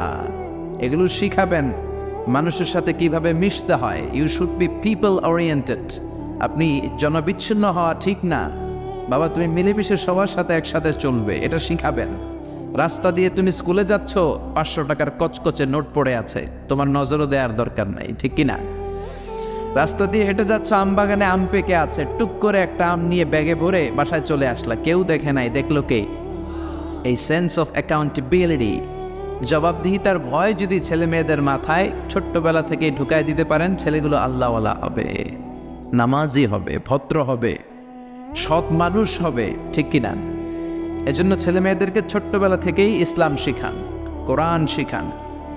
এগুলো শিখাবেন। মানুষের সাথে কিভাবে মিশতে হয়। You should be people oriented. আপনি জনবিচ্ছিন্ন হওয়া ঠিক না বাবা, তুমি মিলেমিশে সবার সাথে একসাথে চলবে, এটা শিখাবেন। রাস্তা দিয়ে তুমি স্কুলে যাচ্ছ, 500 টাকার কচকচে নোট পড়ে আছে, তোমার নজরও দেওয়ার দরকার নাই, ঠিক কিনা? রাস্তা দিয়ে হেঁটে যাচ্ছ, আম বাগানে আম পেকে আছে, টুপ করে একটা আম নিয়ে ব্যাগে ভরে বাসায় চলে আসলা, কেউ দেখে নাই, দেখলো কে? এই সেন্স অফ অ্যাকাউন্টেবিলিটি, জবাবদিহিতার ভয় যদি ছেলে মেয়েদের মাথায় ছোট্টবেলা থেকে ঢুকায় দিতে পারেন, ছেলেগুলো আল্লাহওয়ালা হবে, নামাজি হবে, ভদ্র হবে, সৎ মানুষ হবে, ঠিক কিনা? এজন্য ছেলে মেয়েদেরকে ছোট্টবেলা থেকেই ইসলাম শিখান, কোরআন শিখান।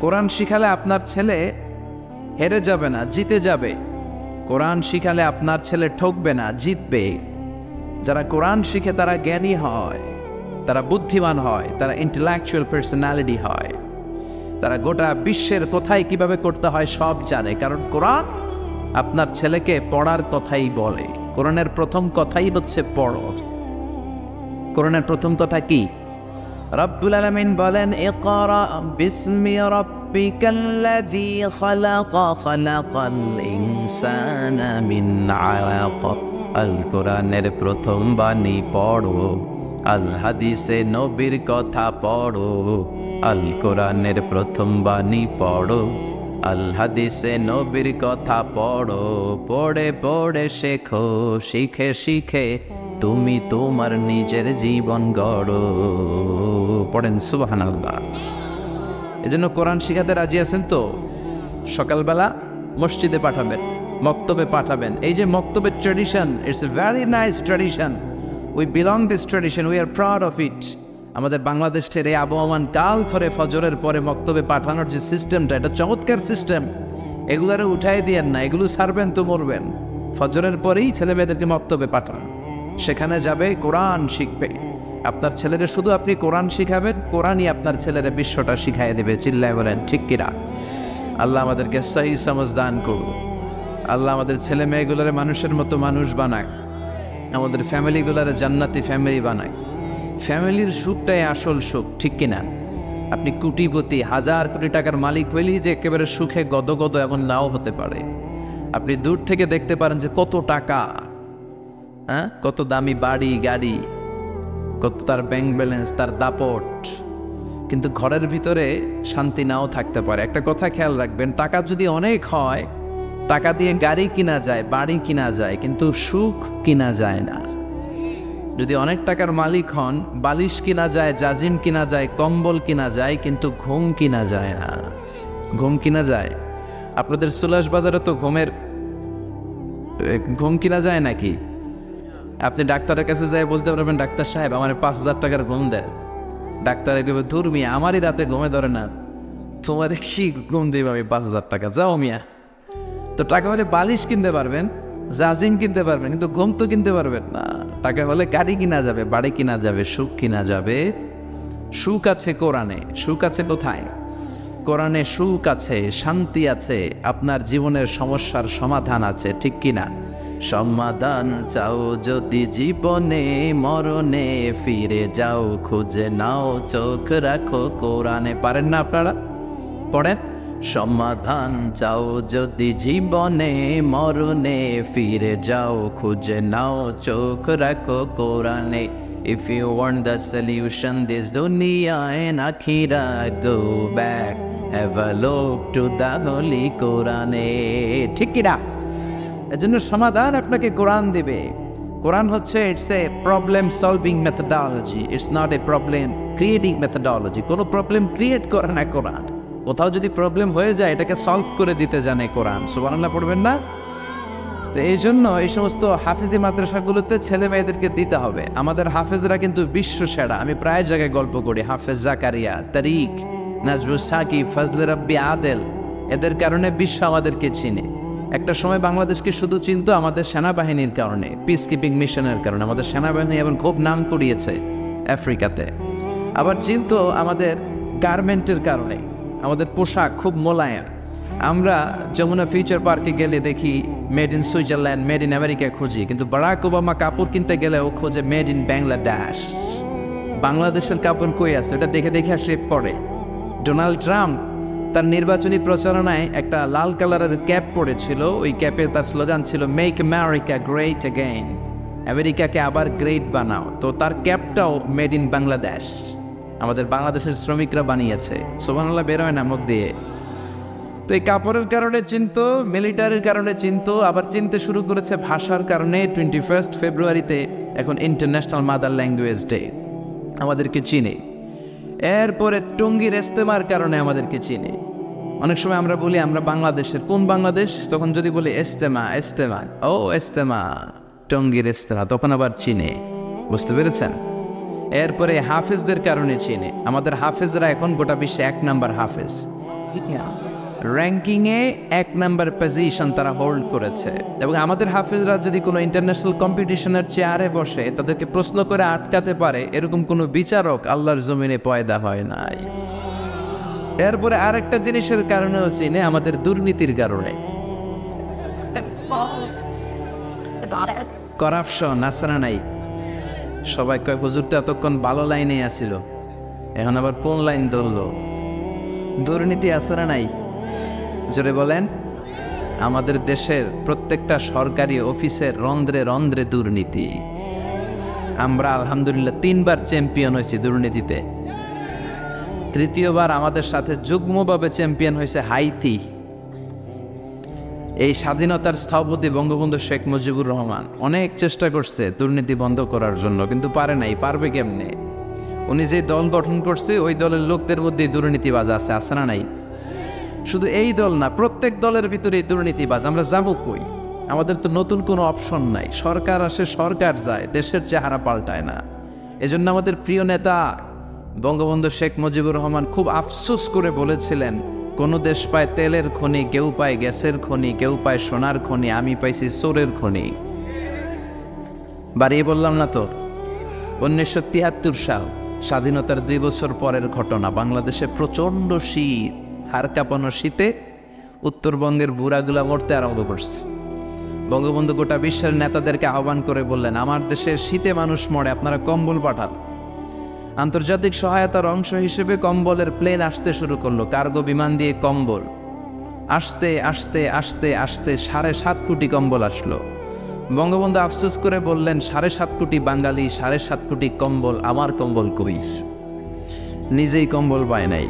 কোরআন শিখালে আপনার ছেলে হেরে যাবে না, জিতে যাবে। কোরআন শিখালে আপনার ছেলে ঠকবে না, জিতবে। যারা কোরআন শিখে তারা জ্ঞানী হয়, তারা বুদ্ধিমান হয়, তারা ইন্টেলেকচুয়াল পার্সোনালিটি হয়, তারা গোটা বিশ্বের কোথায় কিভাবে করতে হয় সব জানে। কারণ কোরআন আপনার ছেলেকে পড়ার কথাই বলে। কোরআনের প্রথম কথাই হচ্ছে পড়ো। কোরআনের প্রথম কথা কি? রব্বুল আলামিন বলেন, ইকরা বিসমি রাব্বিকাল্লাযী খালাক, খালাকাল ইনসানা মিন আলাক। আল কোরআনের প্রথম বাণী পড়ো, আল হাদিসে নবীর কথা পড়ো। আল কোরআনের প্রথম বাণী পড়ো, আল হাদিসে নবীর কথা পড়ো, পড়ে পড়ে শেখো, শিখে শিখে তুমি তোমার নিজের জীবন গড়ো। পড়েন সুবহানাল্লাহ। এজন্য কোরআন শিখাতে রাজি আছেন তো? সকালবেলা মসজিদে পাঠাবেন, মক্তবে পাঠাবেন। এই যে মক্তবের tradition, it's a very nice tradition. We belong this tradition, we are proud of it. আমাদের বাংলাদেশের এই আবহমান কাল ধরে ফজরের পরে মক্তবে পাঠানোর যে সিস্টেমটা, এটা চমৎকার সিস্টেম। এগুলারে উঠাই দিয়েন না, এগুলো ছাড়বেন তো মরবেন। ফজরের পরেই ছেলে মেয়েদেরকে মক্তবে পাঠান, সেখানে যাবে, কোরআন শিখবে। আপনার ছেলেরা শুধু আপনি কোরআন শিখাবেন, কোরআনই আপনার ছেলেরা বিশ্বটা শিখাই দেবে। চিল্লায় বলেন ঠিক কিনা? আল্লাহ আমাদেরকে সহি সমঝ দান করুন। আল্লাহ আমাদের ছেলে মেয়েগুলোরে মানুষের মতো মানুষ বানায়, আমাদের ফ্যামিলিগুলোরে জান্নাতি ফ্যামিলি বানায়। ফ্যামিলির সুখটাই আসল সুখ, ঠিক কিনা? আপনি কোটিপতি, হাজার কোটি টাকার মালিক হইলেই যে একেবারে সুখে গদগদ এমন নাও হতে পারে। আপনি দূর থেকে দেখতে পারেন যে কত টাকা, হ্যাঁ, কত দামি বাড়ি গাড়ি, কত তার ব্যাংক ব্যালেন্স, তার দাপট, কিন্তু ঘরের ভিতরে শান্তি নাও থাকতে পারে। একটা কথা খেয়াল রাখবেন, টাকা যদি অনেক হয়, টাকা দিয়ে গাড়ি কিনা যায়, বাড়ি কিনা যায়, কিন্তু সুখ কিনা যায় না। যদি অনেক টাকার মালিক হন, বালিশ কিনা যায়, জাজিম কিনা যায়, কম্বল কিনা যায়, কিন্তু ঘুম কিনা যায় না। ঘুম কিনা যায়? আপনাদের সুলাস বাজারে তো ঘুম কিনা যায় নাকি? আপনি ডাক্তারের কাছে যাই বলতে পারবেন, ডাক্তার সাহেব আমার 5,000 টাকার ঘুম দেয়। ডাক্তার একেবারে, ধুর মিয়া, আমারই রাতে ঘুমে ধরে না, তোমার কি ঘুম দেব আমি 5,000 টাকা, যাও মিয়া। তো টাকা হলে বালিশ কিনতে পারবেন, জাজিম কিনতে পারবেন, কিন্তু ঘুম তো কিনতে পারবেন না। টাকা হলে গাড়ি কিনা যাবে, বাড়ি কিনা যাবে, সুখ কিনা যাবে। সুখ আছে কোরআনে। সুখ আছে কোথায়? কোরআনে সুখ আছে, শান্তি আছে, আপনার জীবনের সমস্যার সমাধান আছে, ঠিক কিনা? সমাধান চাও যদি জীবনে, মরণে ফিরে যাও, খুঁজে নাও, চোখ রাখো কোরআনে। পারেন না আপনারা? পড়েন। সমাধান চাও যদি জীবনে, মরণে ফিরে যাও, খুঁজে নাও, চোখ রাখো কোরআনে। If you want the solution this dunya and akhira, go back, have a look to the holy Quran. ঠিক কিনা? এজন্য সমাধান আপনাকে কোরআন দিবে। কোরআন হচ্ছে, it's a problem solving methodology, it's not a problem creating methodology. কোনো প্রবলেম ক্রিয়েট করে না কোরআন। কোথাও যদি প্রবলেম হয়ে যায়, এটাকে সলভ করে দিতে জানে কোরআন। সুবহানাল্লাহ পড়বেন না? তো এই জন্য এই সমস্ত হাফিজি মাদ্রাসাগুলোতে ছেলে মেয়েদেরকে দিতে হবে। আমাদের হাফেজরা কিন্তু বিশ্ব সেরা। আমি প্রায় জায়গায় গল্প করি, হাফেজ জাকারিয়া, তারিক, নাজবুল সাকিব, ফজলে রব্বি আদেল, এদের কারণে বিশ্ব আমাদেরকে চিনে। একটা সময় বাংলাদেশকে শুধু চিনত আমাদের সেনাবাহিনীর কারণে, পিস কিপিং মিশনের কারণে। আমাদের সেনাবাহিনী এবার খুব নাম কুড়িয়েছে আফ্রিকাতে। আবার চিনত আমাদের গার্মেন্টের কারণে, আমাদের পোশাক খুব মোলায়েম। আমরা যমুনা ফিউচার পার্কে গেলে দেখি made in Switzerland, made in America খুঁজি, কিন্তু বারাক ওবামা কাপড় কিনতে গেলে ও খোঁজে মেড ইন বাংলাদেশ। বাংলাদেশের কাপড় কই আছে, ওটা দেখে দেখে সে পড়ে। ডোনাল্ড ট্রাম্প তার নির্বাচনী প্রচারণায় একটা লাল কালারের ক্যাপ পরেছিল। ওই ক্যাপে তার স্লোগান ছিল মেক আমেরিকা গ্রেট অ্যাগেইন, আমেরিকাকে আবার গ্রেট বানাও। তো তার ক্যাপটাও মেড ইন বাংলাদেশ, আমাদের বাংলাদেশের শ্রমিকরা বানিয়েছে। সুবহানাল্লাহ বের হয় না মুখ দিয়ে। তো এই কাপড়ের কারণে চিনতো, মিলিটারির কারণে চিনতো, আবার চিনতে শুরু করেছে ভাষার কারণে। 21 ফেব্রুয়ারিতে এখন ইন্টারন্যাশনাল মাদার ল্যাঙ্গুয়েজ ডে, আমাদেরকে চিনে। এরপরে টঙ্গীর ইস্তেমার কারণে আমাদেরকে চিনে। অনেক সময় আমরা বলি আমরা বাংলাদেশের, কোন বাংলাদেশ? তখন যদি বলি ইস্তেমা, ইস্তেমা, ও ইস্তেমা, টঙ্গীর ইস্তেমা, তখন আবার চিনে। বুঝতে পেরেছেন? এরপরে হাফেজদের কারণে চিনে। আমাদের হাফেজরা এখন গোটা বিশ্বে 1 নাম্বার হাফেজ, র্যাঙ্কিংয়ে 1 নাম্বার পজিশন তারা হোল্ড করেছে। এবং আমাদের হাফেজরা যদি কোনো ইন্টারন্যাশনাল কম্পিটিশনের চেয়ারে বসে, তাদেরকে প্রশ্ন করে আটকাতে পারে, এরকম কোনো বিচারক আল্লাহর জমিনে পয়দা হয় নাই। এরপরে আরেকটা জিনিসের কারণেও চিনে, আমাদের দুর্নীতির কারণে। করাপশন আছে না নাই? সবাই কয় হুজুর তো এতক্ষণ ভালো লাইনে আসিল, এখন আবার কোন লাইন ধরলো? দুর্নীতি আছে না নাই? জোরে বলেন। আমাদের দেশের প্রত্যেকটা সরকারি অফিসের রন্ধ্রে রন্ধ্রে দুর্নীতি। আমরা আলহামদুলিল্লাহ 3 বার চ্যাম্পিয়ন হয়েছি দুর্নীতিতে। 3য় বার আমাদের সাথে যুগ্মভাবে চ্যাম্পিয়ন হয়েছে হাইতি। এই স্বাধীনতার স্থপতি বঙ্গবন্ধু শেখ মুজিবুর রহমান অনেক চেষ্টা করছে দুর্নীতি বন্ধ করার জন্য, কিন্তু পারে নাই। পারবে কেমনে? উনি যে দল গঠন করছে ওই দলের লোকদের মধ্যে দুর্নীতিবাজ আছে, আছে না নাই? শুধু এই দল না, প্রত্যেক দলের ভিতরে দুর্নীতিবাজ। আমরা যাবো কই? আমাদের তো নতুন কোনো অপশন নাই। সরকার আসে, সরকার যায়, দেশের চেহারা পাল্টায় না। এজন্য আমাদের প্রিয় নেতা বঙ্গবন্ধু শেখ মুজিবুর রহমান খুব আফসোস করে বলেছিলেন, কোনো দেশ পায় তেলের খনি, কেউ পায় গ্যাসের খনি, কেউ পায় সোনার খনি, আমি পাইছি চোরের খনি। বাড়িয়ে বললাম না তো? 1973 সাল, স্বাধীনতার 2 বছর পরের ঘটনা। বাংলাদেশে প্রচণ্ড শীত, হাড় কাঁপানো শীতে উত্তরবঙ্গের বুড়াগুলা মরতে আরম্ভ করছে। বঙ্গবন্ধু গোটা বিশ্বের নেতাদেরকে আহ্বান করে বললেন, আমার দেশে শীতে মানুষ মরে, আপনারা কম্বল পাঠান। আন্তর্জাতিক সহায়তার অংশ হিসেবে কম্বলের প্লেন আসতে শুরু করলো, কার্গো বিমান দিয়ে কম্বল আসতে আসতে আসতে আসতে 7.5 কোটি কম্বল আসলো। বঙ্গবন্ধু আফসোস করে বললেন, 7.5 কোটি বাঙালি, 7.5 কোটি কম্বল, আমার কম্বল কইস। নিজেই কম্বল পায় নাই।